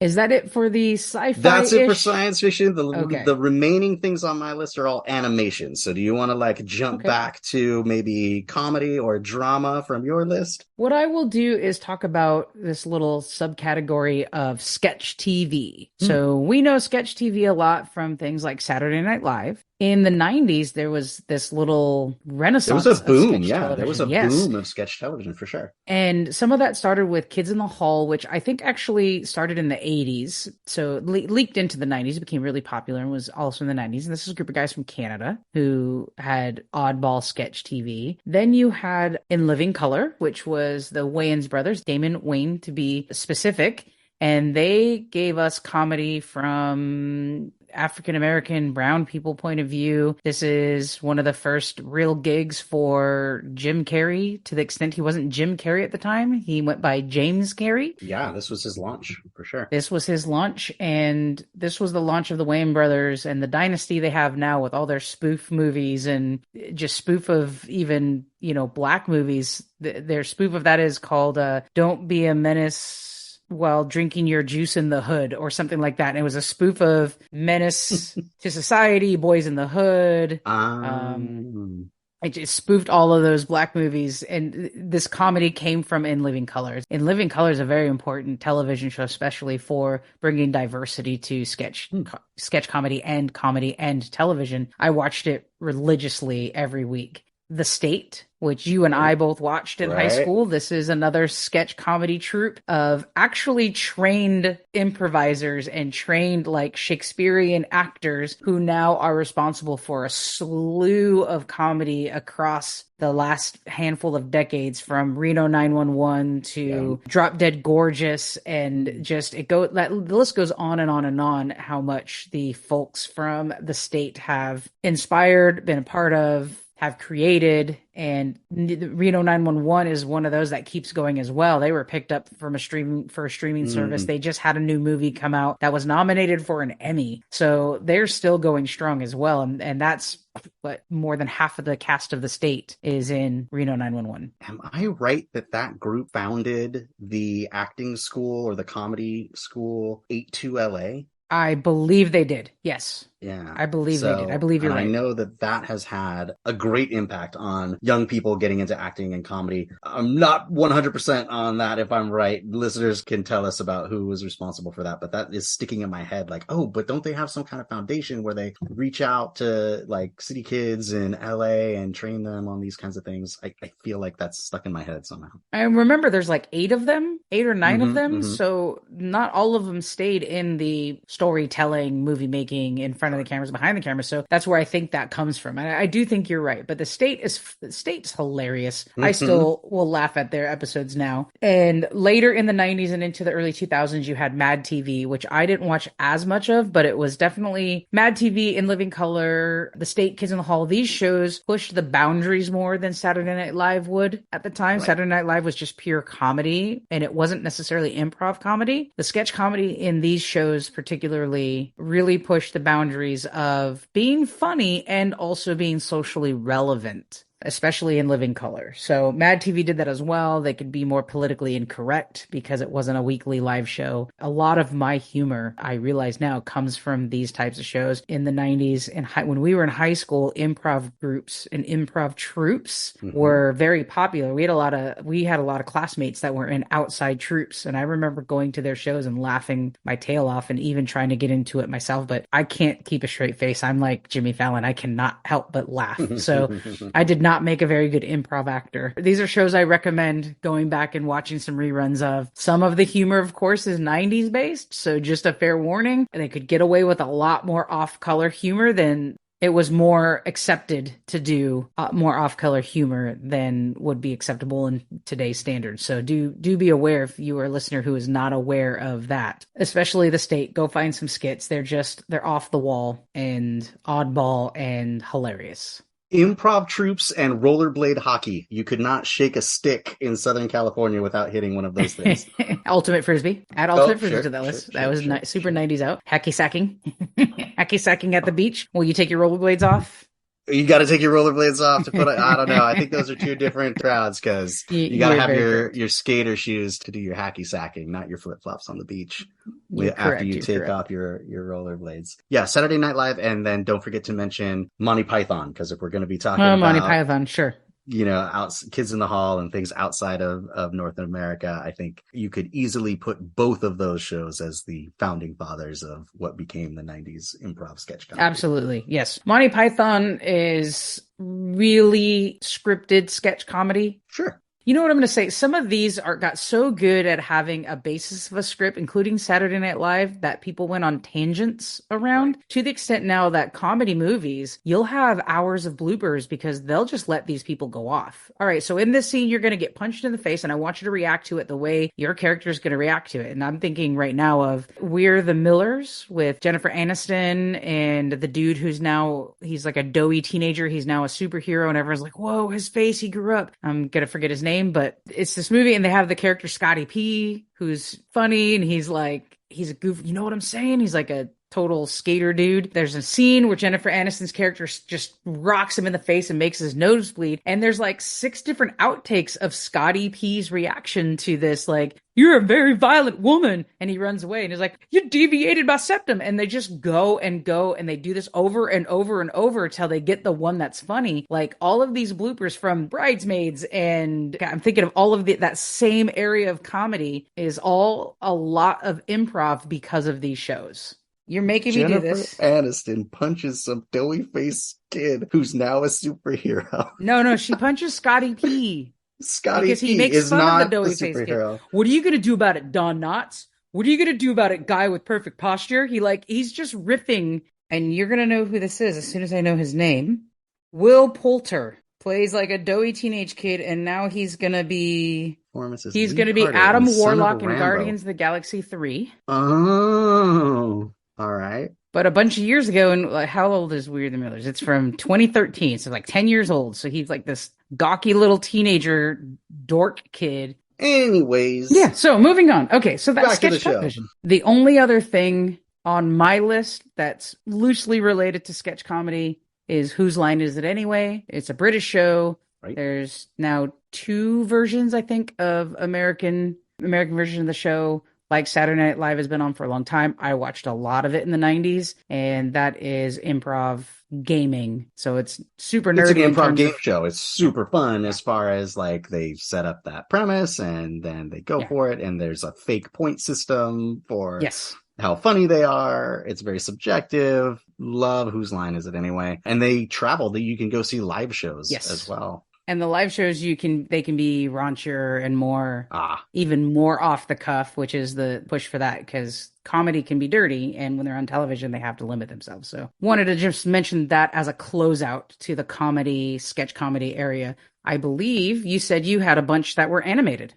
Is that it for the sci-fi? That's it for science fiction. The remaining things on my list are all animations. So do you want to jump back to maybe comedy or drama from your list? What I will do is talk about this little subcategory of sketch TV. So we know sketch TV a lot from things like Saturday Night Live. In the 90s, there was this little renaissance. There was a boom. There was a boom of sketch television for sure. And some of that started with Kids in the Hall, which I think actually started in the 80s. So it leaked into the 90s, became really popular, and was also in the 90s. And this is a group of guys from Canada who had oddball sketch TV. Then you had In Living Color, which was the Wayans brothers, Damon Wayne to be specific. And they gave us comedy from African-American brown people point of view. This is one of the first real gigs for Jim Carrey, to the extent he wasn't Jim Carrey at the time. He went by James Carrey. Yeah, this was his launch for sure. This was his launch, and this was the launch of the Wayans brothers and the dynasty they have now with all their spoof movies and just spoof of even, black movies. Their spoof of that is called Don't Be a Menace while drinking your juice in the hood, or something like that. And it was a spoof of Menace to Society, Boys in the Hood. It just spoofed all of those black movies. And this comedy came from In Living Color. In Living Color is a very important television show, especially for bringing diversity to sketch comedy and television. I watched it religiously every week. The State, which you and I both watched in high school. This is another sketch comedy troupe of actually trained improvisers and trained Shakespearean actors who now are responsible for a slew of comedy across the last handful of decades, from Reno 911 to Drop Dead Gorgeous, and just the list goes on and on and on how much the folks from The State have inspired, been a part of, have created. And Reno 911 is one of those that keeps going as well. They were picked up for a streaming service. They just had a new movie come out that was nominated for an Emmy. So they're still going strong as well. And that's what more than half of the cast of The State is in Reno 911. Am I right that group founded the acting school or the comedy school 82LA? I believe they did. Yes. Yeah. I believe they did. I believe you're right. I know that has had a great impact on young people getting into acting and comedy. I'm not 100% on that if I'm right. Listeners can tell us about who was responsible for that, but that is sticking in my head but don't they have some kind of foundation where they reach out to city kids in LA and train them on these kinds of things? I feel like that's stuck in my head somehow. I remember there's 8 of them, 8 or 9 of them. So not all of them stayed in the storytelling, movie making, in front of the cameras, behind the camera. So that's where I think that comes from. And I do think you're right, but the State's hilarious. I still will laugh at their episodes now. And later in the 90s and into the early 2000s, you had Mad TV, which I didn't watch as much of, but it was definitely Mad TV, In Living Color, The State, Kids in the Hall. These shows pushed the boundaries more than Saturday Night Live would at the time. Right. Saturday Night Live was just pure comedy, and it wasn't necessarily improv comedy. The sketch comedy in these shows particularly really pushed the boundaries of being funny and also being socially relevant. especially in living color. So Mad TV did that as well. They could be more politically incorrect because it wasn't a weekly live show. A lot of my humor, I realize now, comes from these types of shows. In the 90s, and when we were in high school, improv groups and improv troops were very popular. We had a lot of classmates that were in outside troops, and I remember going to their shows and laughing my tail off and even trying to get into it myself, but I can't keep a straight face. I'm like Jimmy Fallon. I cannot help but laugh. So I did not make a very good improv actor. These are shows I recommend going back and watching some reruns of. Some of the humor, of course, is 90s based, so just a fair warning. They could get away with a lot more off-color humor than it was more accepted to do more off-color humor than would be acceptable in today's standards. So do be aware if you are a listener who is not aware of that, especially the state. Go find some skits. They're off the wall and oddball and hilarious. Improv troops and rollerblade hockey. You could not shake a stick in Southern California without hitting one of those things. Ultimate Frisbee. Add Ultimate Frisbee to that list. That was super 90s out. Hacky sacking. Hacky sacking at the beach. Will you take your rollerblades off? You got to take your rollerblades off to put it. I don't know. I think those are two different crowds because you got to have your skater shoes to do your hacky sacking, not your flip flops on the beach after you take off your rollerblades. Yeah, Saturday Night Live, and then don't forget to mention Monty Python, because if we're going to be talking about Monty Python, sure. Kids in the Hall and things outside of North America, I think you could easily put both of those shows as the founding fathers of what became the 90s improv sketch comedy. Absolutely. Yes. Monty Python is really scripted sketch comedy. Sure. You know what I'm going to say? Some of these got so good at having a basis of a script, including Saturday Night Live, that people went on tangents around, to the extent now that comedy movies, you'll have hours of bloopers because they'll just let these people go off. All right, so in this scene, you're going to get punched in the face, and I want you to react to it the way your character is going to react to it. And I'm thinking right now of We're the Millers with Jennifer Aniston and the dude he's like a doughy teenager. He's now a superhero, and everyone's like, whoa, his face, he grew up. I'm going to forget his name, but it's this movie, and they have the character Scotty P, who's funny, and he's a goof. You know what I'm saying? He's like a total skater dude. There's a scene where Jennifer Aniston's character just rocks him in the face and makes his nose bleed. And there's like 6 different outtakes of Scotty P's reaction to this, like, you're a very violent woman. And he runs away and he's like, you deviated my septum. And they just go, and they do this over and over and over until they get the one that's funny. Like all of these bloopers from Bridesmaids, and I'm thinking of all of that same area of comedy is all a lot of improv because of these shows. You're making me do this. Jennifer Aniston punches some doughy-faced kid who's now a superhero. No, she punches Scotty P. Scotty P is not the superhero. What are you going to do about it, Don Knotts? What are you going to do about it, guy with perfect posture? He's just riffing, and you're going to know who this is as soon as I know his name. Will Poulter plays like a doughy teenage kid, and now he's going to be... He's going to be Adam Warlock in Guardians of the Galaxy 3. Oh... All right. But a bunch of years ago, and how old is We're the Millers? It's from 2013, so like 10 years old. So he's like this gawky little teenager dork kid. Anyways. Yeah, so moving on. Okay, so that's sketch television. The only other thing on my list that's loosely related to sketch comedy is Whose Line Is It Anyway? It's a British show. Right. There's now 2 versions, I think, of American version of the show. Like Saturday Night Live has been on for a long time. I watched a lot of it in the 90s, and that is improv gaming. So it's super nerdy. It's an improv game show. It's super fun as far as like they set up that premise and then they go for it, and there's a fake point system for how funny they are. It's very subjective. Love Whose Line Is It Anyway? And they travel. You can go see live shows as well. And the live shows, they can be raunchier and more, even more off the cuff, which is the push for that, because comedy can be dirty, and when they're on television, they have to limit themselves. So wanted to just mention that as a closeout to the sketch comedy area. I believe you said you had a bunch that were animated.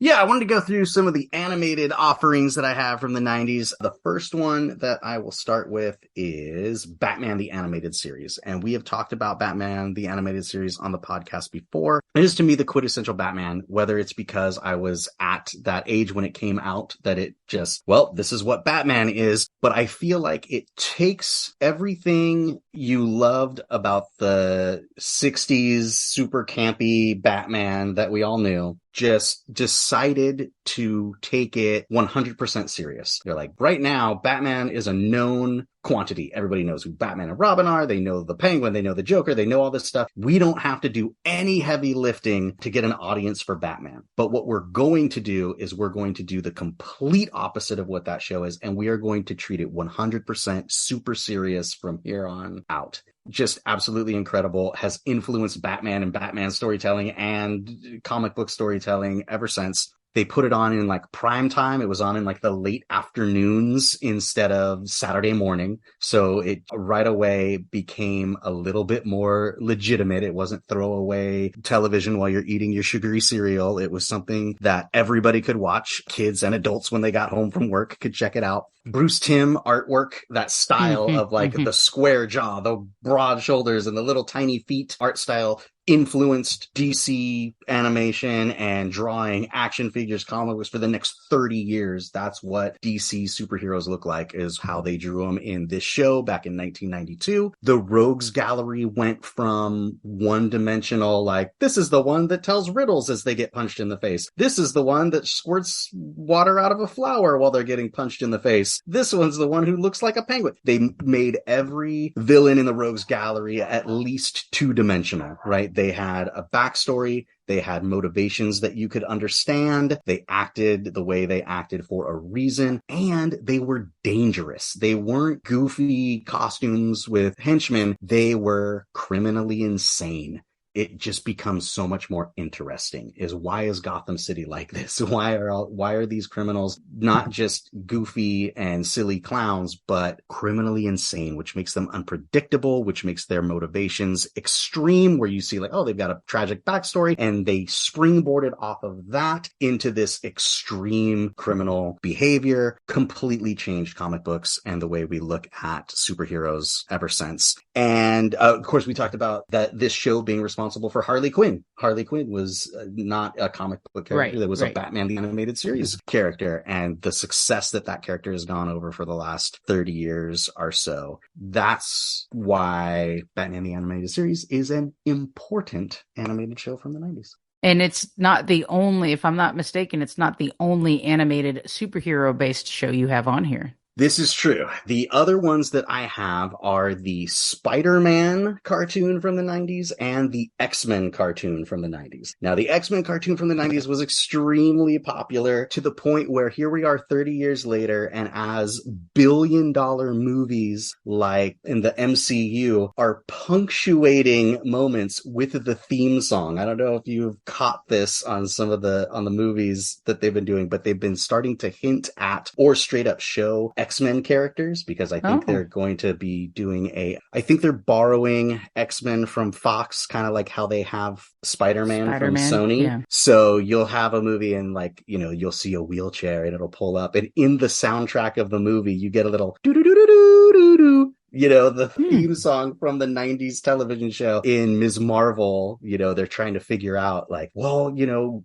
Yeah, I wanted to go through some of the animated offerings that I have from the 90s. The first one that I will start with is Batman the Animated Series. And we have talked about Batman the Animated Series on the podcast before. It is to me the quintessential Batman, whether it's because I was at that age when it came out that it just, well, this is what Batman is. But I feel like it takes everything you loved about the 60s super campy Batman that we all knew, just decided to take it 100% serious. They're like, right now, Batman is a known quantity. Everybody knows who Batman and Robin are. They know the Penguin. They know the Joker. They know all this stuff. We don't have to do any heavy lifting to get an audience for Batman. But what we're going to do is we're going to do the complete opposite of what that show is. And we are going to treat it 100% super serious from here on out. Just absolutely incredible, has influenced Batman and Batman storytelling and comic book storytelling ever since. They put it on in like prime time. It was on in like the late afternoons instead of Saturday morning. So it right away became a little bit more legitimate. It wasn't throwaway television while you're eating your sugary cereal. It was something that everybody could watch. Kids and adults, when they got home from work, could check it out. Bruce Timm artwork, that style of like the square jaw, the broad shoulders, and the little tiny feet art style influenced DC animation and drawing action figures, comic books for the next 30 years. That's what DC superheroes look like, is how they drew them in this show back in 1992. The Rogues Gallery went from one-dimensional, like, this is the one that tells riddles as they get punched in the face. This is the one that squirts water out of a flower while they're getting punched in the face. This one's the one who looks like a penguin. They made every villain in the Rogues Gallery at least two-dimensional, right? They had a backstory. They had motivations that you could understand. They acted the way they acted for a reason, and they were dangerous. They weren't goofy costumes with henchmen. They were criminally insane. It just becomes so much more interesting. Is why is Gotham City like this? Why are these criminals not just goofy and silly clowns, but criminally insane, which makes them unpredictable, which makes their motivations extreme, where you see like, oh, they've got a tragic backstory, and they springboarded off of that into this extreme criminal behavior. Completely changed comic books and the way we look at superheroes ever since. And of course, we talked about that this show being responsible for Harley Quinn. Harley Quinn was not a comic book character. There was a Batman the Animated Series character, and the success that character has gone over for the last 30 years or so. That's why Batman the Animated Series is an important animated show from the 90s. And it's not the only, if I'm not mistaken, it's not the only animated superhero-based show you have on here. This is true. The other ones that I have are the Spider-Man cartoon from the 90s and the X-Men cartoon from the 90s. Now, the X-Men cartoon from the 90s was extremely popular to the point where here we are 30 years later, and as billion-dollar movies like in the MCU are punctuating moments with the theme song. I don't know if you've caught this on some of the movies that they've been doing, but they've been starting to hint at or straight up show X-Men characters, because I think they're going to be doing I think they're borrowing X-Men from Fox, kind of like how they have Spider-Man from Sony. Yeah. So you'll have a movie and like, you'll see a wheelchair and it'll pull up, and in the soundtrack of the movie, you get a little doo-doo-doo-doo-doo-doo. The theme song from the 90s television show in Ms. Marvel. They're trying to figure out like, well,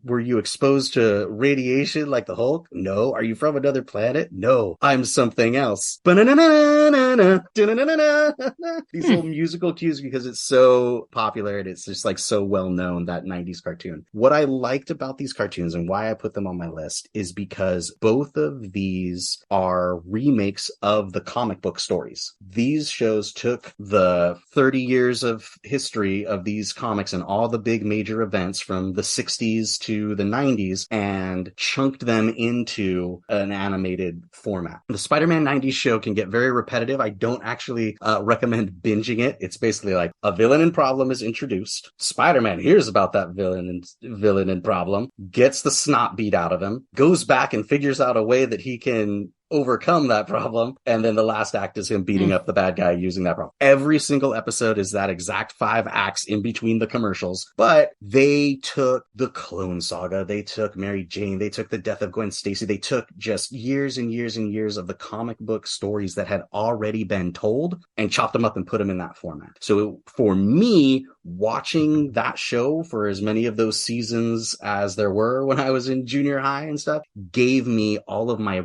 were you exposed to radiation like the Hulk? No. Are you from another planet? No. I'm something else. These little musical cues, because it's so popular and it's just like so well known, that 90s cartoon. What I liked about these cartoons and why I put them on my list is because both of these are remakes of the comic book stories. These shows took the 30 years of history of these comics and all the big major events from the 60s to the 90s and chunked them into an animated format. The Spider-Man 90s show can get very repetitive. I don't actually recommend binging it. It's basically like a villain and problem is introduced. Spider-Man hears about that villain and problem, gets the snot beat out of him, goes back and figures out a way that he can overcome that problem. And then the last act is him beating up the bad guy using that problem. Every single episode is that exact 5 acts in between the commercials. But they took the Clone Saga, they took Mary Jane, they took the death of Gwen Stacy, they took just years and years and years of the comic book stories that had already been told and chopped them up and put them in that format. So for me, watching that show for as many of those seasons as there were when I was in junior high and stuff gave me all of my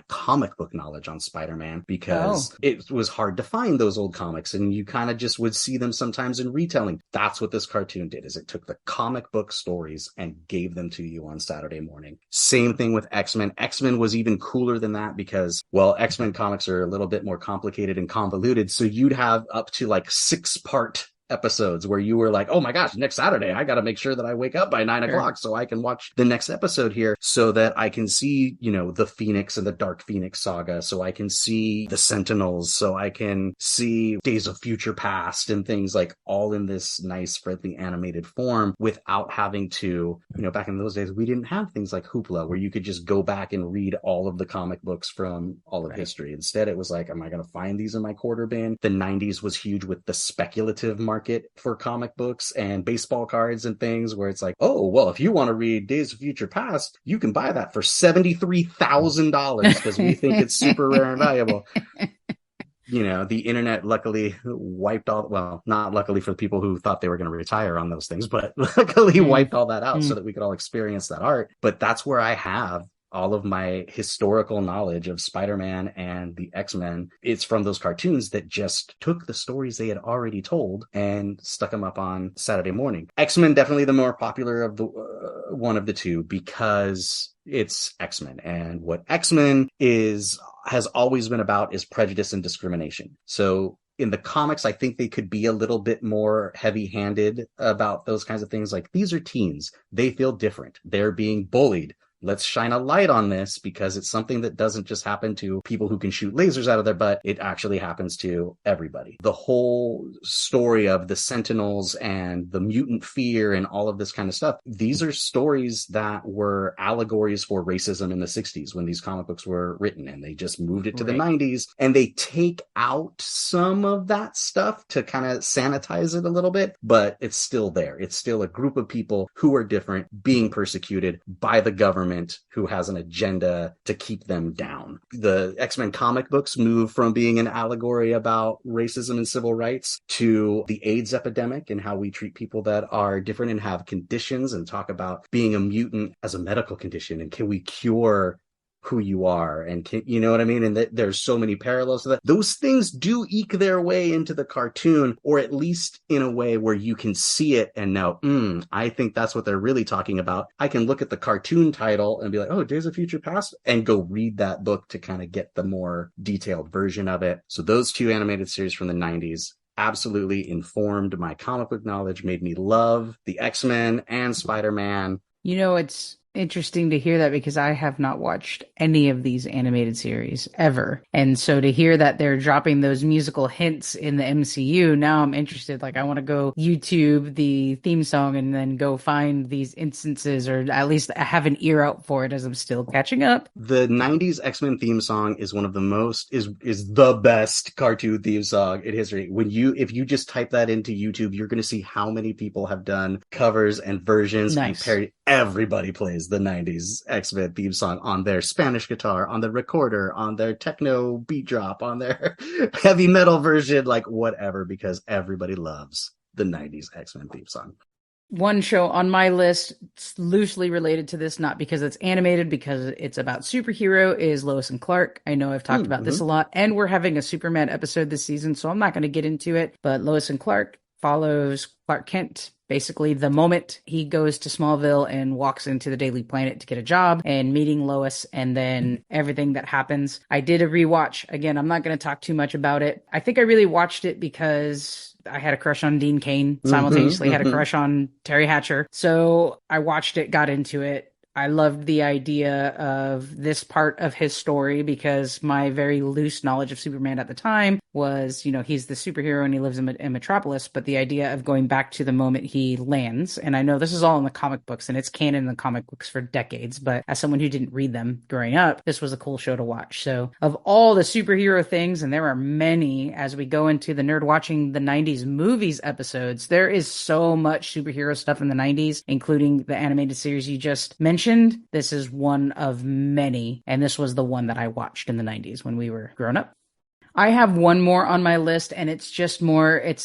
comic book knowledge on Spider-Man, because it was hard to find those old comics and you kind of just would see them sometimes in retelling. That's what this cartoon did, is it took the comic book stories and gave them to you on Saturday morning. Same thing with X-Men. X-Men was even cooler than that because, well, X-Men comics are a little bit more complicated and convoluted. So you'd have up to like 6-part episodes where you were like, oh my gosh, next Saturday, I got to make sure that I wake up by 9 o'clock so I can watch the next episode here, so that I can see, the Phoenix and the Dark Phoenix saga. So I can see the Sentinels. So I can see Days of Future Past and things, like all in this nice, friendly animated form without having to, back in those days, we didn't have things like Hoopla where you could just go back and read all of the comic books from all of history. Instead, it was like, am I going to find these in my quarter bin? The 90s was huge with the speculative market for comic books and baseball cards and things, where it's like, oh, well, if you want to read Days of Future Past, you can buy that for $73,000 because we think it's super rare and valuable. The internet luckily wiped not luckily for the people who thought they were going to retire on those things, but luckily wiped all that out so that we could all experience that art. But that's where I have all of my historical knowledge of Spider-Man and the X-Men. It's from those cartoons that just took the stories they had already told and stuck them up on Saturday morning. X-Men definitely the more popular of the one of the two, because it's X-Men, and what X-Men has always been about is prejudice and discrimination. So in the comics, I think they could be a little bit more heavy-handed about those kinds of things. Like, these are teens. They feel different. They're being bullied. Let's shine a light on this because it's something that doesn't just happen to people who can shoot lasers out of their butt. It actually happens to everybody. The whole story of the Sentinels and the mutant fear and all of this kind of stuff, these are stories that were allegories for racism in the 60s when these comic books were written, and they just moved it to the 90s, and they take out some of that stuff to kind of sanitize it a little bit, but it's still there. It's still a group of people who are different being persecuted by the government who has an agenda to keep them down. The X-Men comic books move from being an allegory about racism and civil rights to the AIDS epidemic and how we treat people that are different and have conditions, and talk about being a mutant as a medical condition, and can we cure who you are, and you know what I mean? And there's so many parallels to that. Those things do eke their way into the cartoon, or at least in a way where you can see it and know, I think that's what they're really talking about. I can look at the cartoon title and be like, oh, Days of Future Past, and go read that book to kind of get the more detailed version of it. So those two animated series from the 90s absolutely informed my comic book knowledge, made me love the X-Men and Spider-Man. It's interesting to hear that, because I have not watched any of these animated series ever. And so to hear that they're dropping those musical hints in the MCU, now I'm interested. Like, I want to go YouTube the theme song and then go find these instances, or at least have an ear out for it as I'm still catching up. The 90s X-Men theme song is one of the most, is the best cartoon theme song in history. If you just type that into YouTube, you're going to see how many people have done covers and versions and parody. Everybody plays the 90s X-Men theme song on their Spanish guitar, on the recorder, on their techno beat drop, on their heavy metal version, like whatever, because everybody loves the 90s X-Men theme song. One show on my list loosely related to this, not because it's animated, because it's about superhero, is Lois and Clark. I know I've talked about this a lot, and we're having a Superman episode this season, so I'm not going to get into it, but Lois and Clark follows Clark Kent basically the moment he goes to Smallville and walks into the Daily Planet to get a job, and meeting Lois, and then everything that happens. I did a rewatch. Again, I'm not going to talk too much about it. I think I really watched it because I had a crush on Dean Cain, simultaneously had a crush on Terry Hatcher. So I watched it, got into it. I loved the idea of this part of his story because my very loose knowledge of Superman at the time was, he's the superhero and he lives in Metropolis, but the idea of going back to the moment he lands, and I know this is all in the comic books and it's canon in the comic books for decades, but as someone who didn't read them growing up, this was a cool show to watch. So of all the superhero things, and there are many as we go into the Nerd Watching the 90s movies episodes, there is so much superhero stuff in the 90s, including the animated series you just mentioned. This is one of many, and this was the one that I watched in the 90s when we were growing up. I have one more on my list, and it's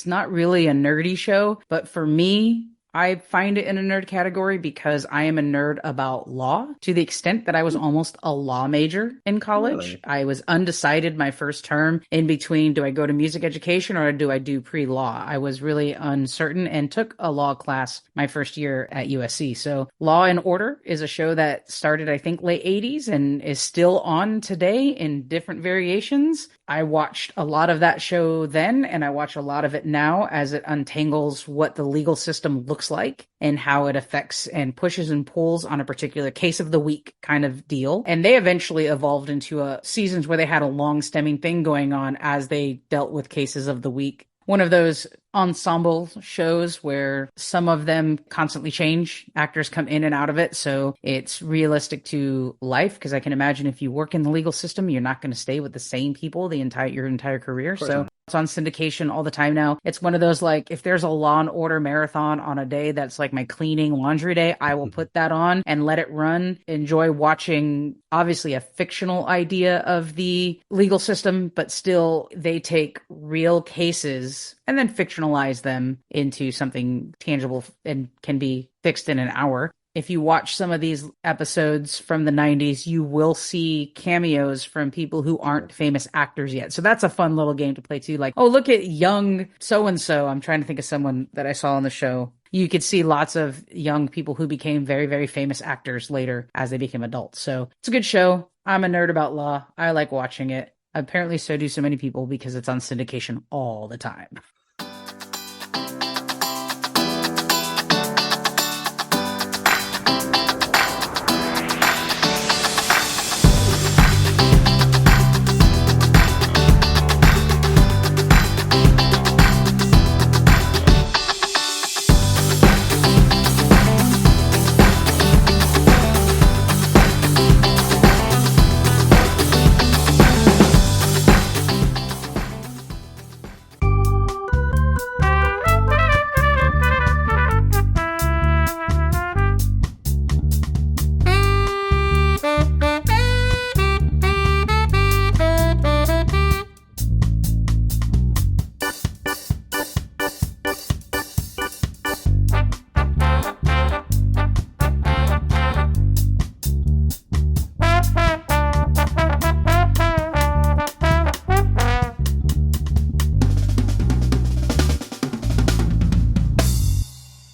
not really a nerdy show, but for me, I find it in a nerd category because I am a nerd about law to the extent that I was almost a law major in college. Really? I was undecided my first term in between, do I go to music education or do I do pre-law? I was really uncertain and took a law class my first year at USC. So Law and Order is a show that started, I think, late 80s and is still on today in different variations. I watched a lot of that show then, and I watch a lot of it now as it untangles what the legal system looks like and how it affects and pushes and pulls on a particular case of the week kind of deal. And they eventually evolved into seasons where they had a long stemming thing going on as they dealt with cases of the week. One of those ensemble shows where some of them constantly change. Actors come in and out of it. So it's realistic to life. Because I can imagine if you work in the legal system, you're not going to stay with the same people your entire career. So it's on syndication all the time now. It's one of those, like, if there's a Law and Order marathon on a day that's like my cleaning laundry day, I will put that on and let it run. Enjoy watching, obviously, a fictional idea of the legal system, but still they take real cases and then fictionalize them into something tangible and can be fixed in an hour. If you watch some of these episodes from the 90s, you will see cameos from people who aren't famous actors yet. So that's a fun little game to play too. Like, oh, look at young so-and-so. I'm trying to think of someone that I saw on the show. You could see lots of young people who became very, very famous actors later as they became adults. So it's a good show. I'm a nerd about law. I like watching it. Apparently so do so many people because it's on syndication all the time.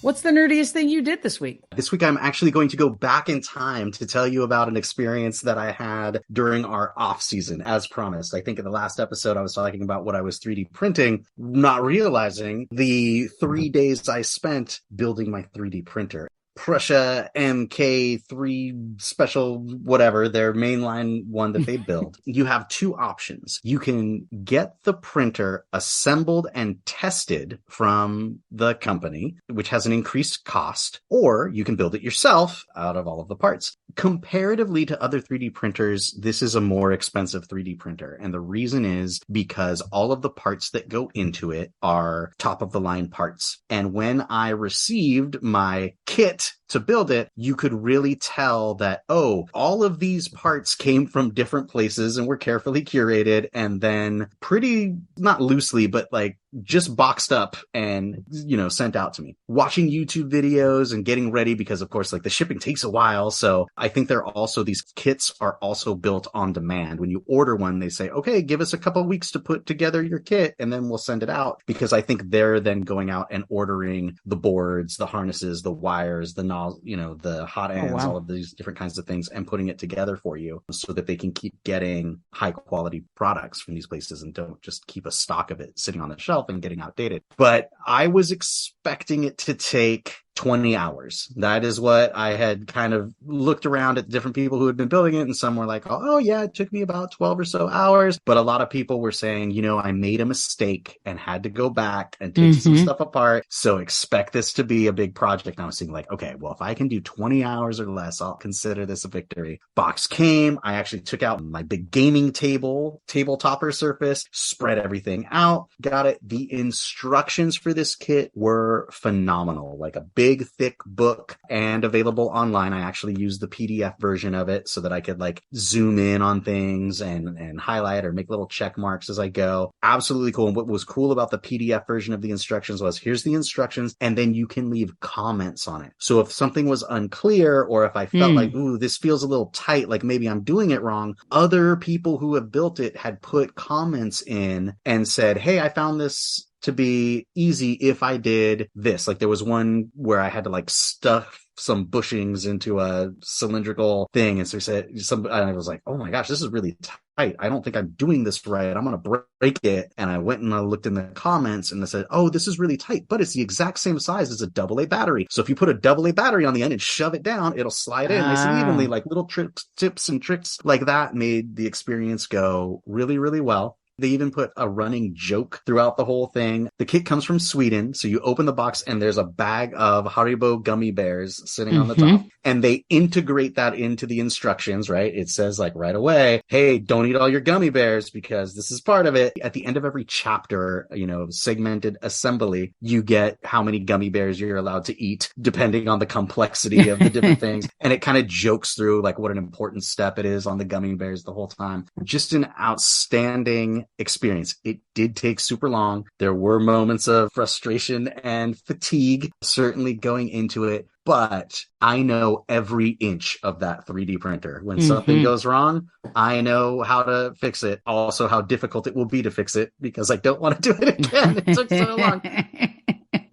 What's the nerdiest thing you did this week? This week, I'm actually going to go back in time to tell you about an experience that I had during our off season, as promised. I think in the last episode, I was talking about what I was 3D printing, not realizing the 3 days I spent building my 3D printer. Prussia MK3 special whatever, their mainline one that they build. You have two options. You can get the printer assembled and tested from the company, which has an increased cost, or you can build it yourself out of all of the parts. Comparatively to other 3D printers, this is a more expensive 3D printer. And the reason is because all of the parts that go into it are top of the line parts. And when I received my kit to build it, you could really tell that, oh, all of these parts came from different places and were carefully curated and then pretty, not loosely, but like just boxed up and, sent out to me. Watching YouTube videos and getting ready because, of course, like the shipping takes a while. So I think these kits are also built on demand. When you order one, they say, okay, give us a couple of weeks to put together your kit and then we'll send it out, because I think they're then going out and ordering the boards, the harnesses, the wires, the the hot ends, all of these different kinds of things and putting it together for you so that they can keep getting high quality products from these places and don't just keep a stock of it sitting on the shelf and getting outdated. But I was expecting it to take 20 hours. That is what I had kind of looked around at different people who had been building it, and some were like, oh yeah, it took me about 12 or so hours. But a lot of people were saying, I made a mistake and had to go back and take some stuff apart. So expect this to be a big project. And I was thinking like, okay, well, if I can do 20 hours or less, I'll consider this a victory. Box came. I actually took out my big gaming tabletopper surface, spread everything out, got it. The instructions for this kit were phenomenal, like a big thick book and available online. I actually used the PDF version of it so that I could like zoom in on things and highlight or make little check marks as I go. Absolutely cool. And what was cool about the PDF version of the instructions was here's the instructions, and then you can leave comments on it. So if something was unclear, or if I felt like, ooh, this feels a little tight, like maybe I'm doing it wrong, other people who have built it had put comments in and said, hey, I found this to be easy if I did this. Like there was one where I had to like stuff some bushings into a cylindrical thing. And so he said, and I was like, oh my gosh, this is really tight. I don't think I'm doing this right. I'm going to break it. And I went and I looked in the comments and I said, oh, this is really tight, but it's the exact same size as a AA battery. So if you put a AA battery on the end and shove it down, it'll slide in nice and evenly. Like little tips and tricks like that made the experience go really, really well. They even put a running joke throughout the whole thing. The kit comes from Sweden. So you open the box and there's a bag of Haribo gummy bears sitting on the top. And they integrate that into the instructions, right? It says like right away, hey, don't eat all your gummy bears because this is part of it. At the end of every chapter, segmented assembly, you get how many gummy bears you're allowed to eat depending on the complexity of the different things. And it kind of jokes through like what an important step it is on the gummy bears the whole time. Just an outstanding experience. It did take super long. There were moments of frustration and fatigue, certainly going into it, but I know every inch of that 3D printer. When something goes wrong, I know how to fix it. Also, how difficult it will be to fix it because I don't want to do it again. It took so long.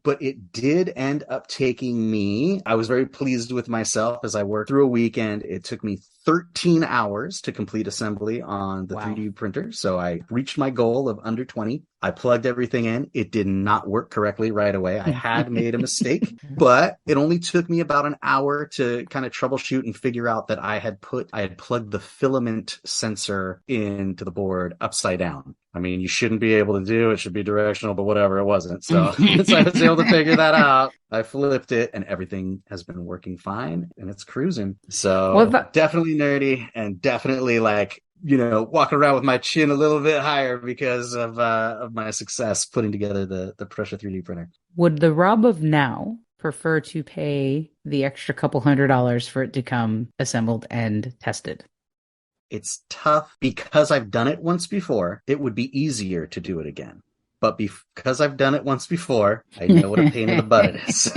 But it did end up taking me, I was very pleased with myself as I worked through a weekend. It took me 13 hours to complete assembly on the 3D printer. So I reached my goal of under 20. I plugged everything in. It did not work correctly right away. I had made a mistake, but it only took me about an hour to kind of troubleshoot and figure out that I had plugged the filament sensor into the board upside down. I mean, you shouldn't be able to do it. Should be directional, but whatever, it wasn't. So, so I was able to figure that out. I flipped it and everything has been working fine and it's cruising. So definitely nerdy and definitely like, walking around with my chin a little bit higher because of my success putting together the Pressure 3D printer. Would the Rob of now prefer to pay the extra couple $100 for it to come assembled and tested? It's tough because I've done it once before. It would be easier to do it again. But because I've done it once before, I know what a pain in the butt it is.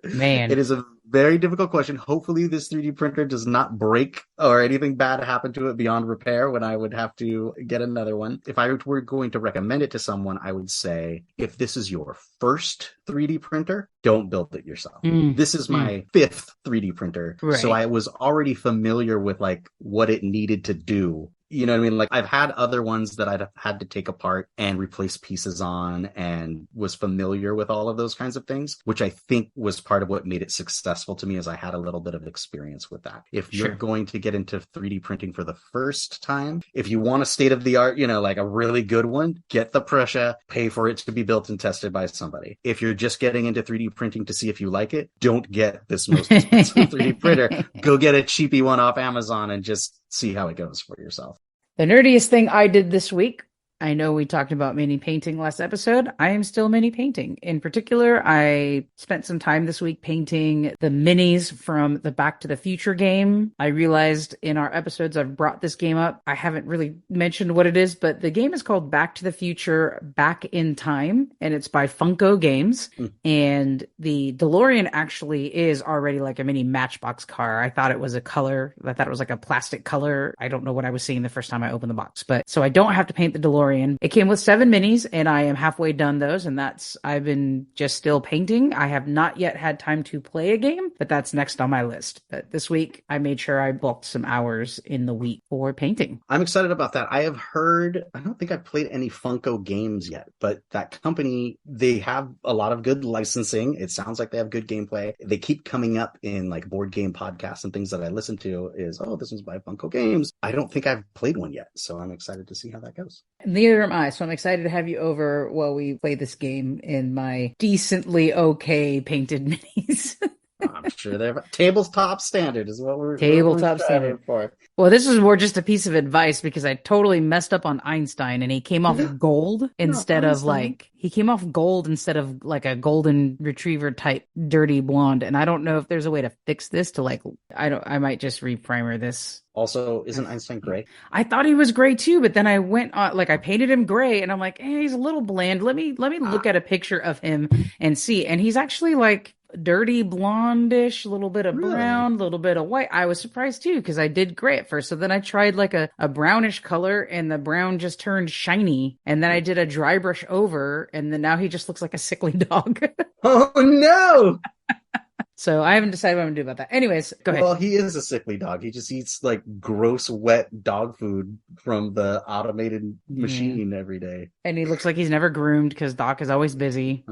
Man. It is a very difficult question. Hopefully this 3D printer does not break or anything bad happen to it beyond repair when I would have to get another one. If I were going to recommend it to someone, I would say if this is your first 3D printer, don't build it yourself. This is my fifth 3D printer. Right. So I was already familiar with like what it needed to do. You know what I mean? Like I've had other ones that I've had to take apart and replace pieces on and was familiar with all of those kinds of things, which I think was part of what made it successful to me as I had a little bit of experience with that. If you're going to get into 3D printing for the first time, if you want a state of the art, like a really good one, get the Pressure, pay for it to be built and tested by somebody. If you're just getting into 3D printing to see if you like it, don't get this most expensive 3D printer. Go get a cheapy one off Amazon and just see how it goes for yourself. The nerdiest thing I did this week, I know we talked about mini painting last episode. I am still mini painting. In particular, I spent some time this week painting the minis from the Back to the Future game. I realized in our episodes I've brought this game up. I haven't really mentioned what it is, but the game is called Back to the Future Back in Time, and it's by Funko Games. And the DeLorean actually is already like a mini Matchbox car. I thought it was a color. I thought it was like a plastic color. I don't know what I was seeing the first time I opened the box. But so I don't have to paint the DeLorean DeLorean. It came with 7 minis, and I am halfway done those, and I've been just still painting. I have not yet had time to play a game, but that's next on my list. But this week, I made sure I booked some hours in the week for painting. I'm excited about that. I have heard, I don't think I've played any Funko Games yet, but that company, they have a lot of good licensing. It sounds like they have good gameplay. They keep coming up in like board game podcasts and things that I listen to is, oh, this one's by Funko Games. I don't think I've played one yet, so I'm excited to see how that goes. Neither am I, so I'm excited to have you over while we play this game in my decently okay painted minis. I'm sure they're tabletop standard is what we're standard for. Well, this was more just a piece of advice because I totally messed up on Einstein and he came off gold instead of like a golden retriever type dirty blonde. And I don't know if there's a way to fix this to like, I might just reprimer this. Also, isn't Einstein gray? I thought he was gray too, but then I went on, I painted him gray and I'm like, he's a little bland. Let me look at a picture of him and see. And he's actually like dirty blondish, a little bit of brown, a little bit of white. I was surprised too because I did gray at first. So then I tried like a brownish color and the brown just turned shiny. And then I did a dry brush over and then now he just looks like a sickly dog. Oh no! So I haven't decided what I'm going to do about that. Anyways, go ahead. Well, he is a sickly dog. He just eats like gross, wet dog food from the automated machine every day. And he looks like he's never groomed because Doc is always busy.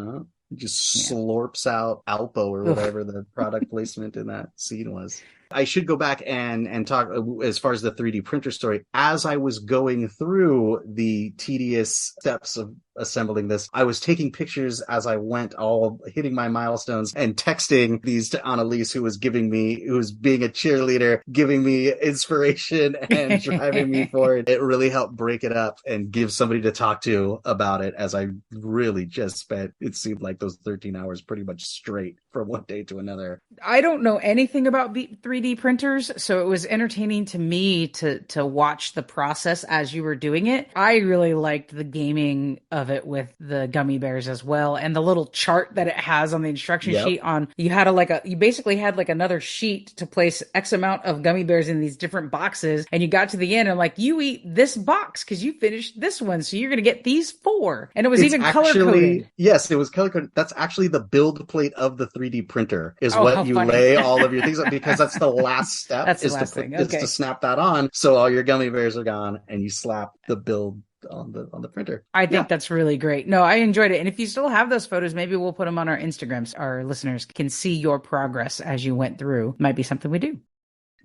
He just slurps out Alpo or whatever the product placement in that scene was. I should go back and talk as far as the 3D printer story. As I was going through the tedious steps of assembling this, I was taking pictures as I went, all hitting my milestones and texting these to Analese, who was being a cheerleader, giving me inspiration and driving me forward. It really helped break it up and give somebody to talk to about it, as I really just spent, it seemed like those 13 hours pretty much straight from one day to another. I don't know anything about 3D printers, so it was entertaining to me to watch the process as you were doing it. I really liked the gaming of it with the gummy bears as well, and the little chart that it has on the instruction sheet. You basically had like another sheet to place X amount of gummy bears in these different boxes, and you got to the end and like, you eat this box because you finished this one, so you're gonna get these 4. And it was color coded. Yes, it was color coded. That's actually the build plate of the 3D printer is what you lay all of your things on, because that's the last step. That's the last thing. Okay. Is to snap that on, so all your gummy bears are gone, and you slap the build on the printer. I think that's really great. No, I enjoyed it. And if you still have those photos, maybe we'll put them on our Instagrams. Our listeners can see your progress as you went through. Might be something we do.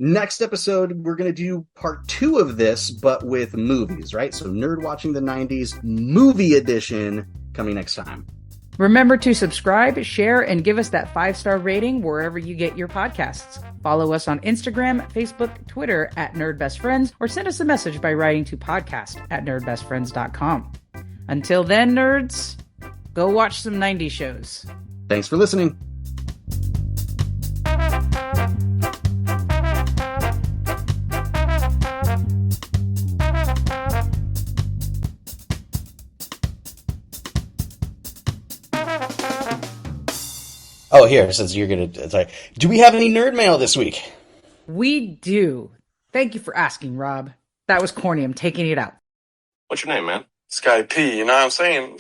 Next episode, we're going to do part 2 of this, but with movies, right? So Nerd Watching the 90s movie edition coming next time. Remember to subscribe, share, and give us that 5-star rating wherever you get your podcasts. Follow us on Instagram, Facebook, Twitter at NerdBestFriends, or send us a message by writing to podcast@nerdbestfriends.com. Until then, nerds, go watch some 90s shows. Thanks for listening. Oh, here, since you're going to... Sorry. Do we have any nerd mail this week? We do. Thank you for asking, Rob. That was corny. I'm taking it out. What's your name, man? Sky P, you know what I'm saying?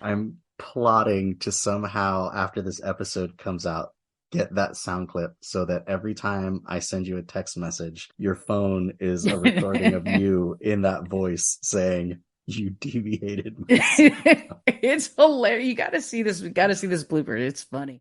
I'm plotting to somehow, after this episode comes out, get that sound clip so that every time I send you a text message, your phone is a recording of you in that voice saying... You deviated. It's hilarious. You got to see this. We got to see this blooper. It's funny.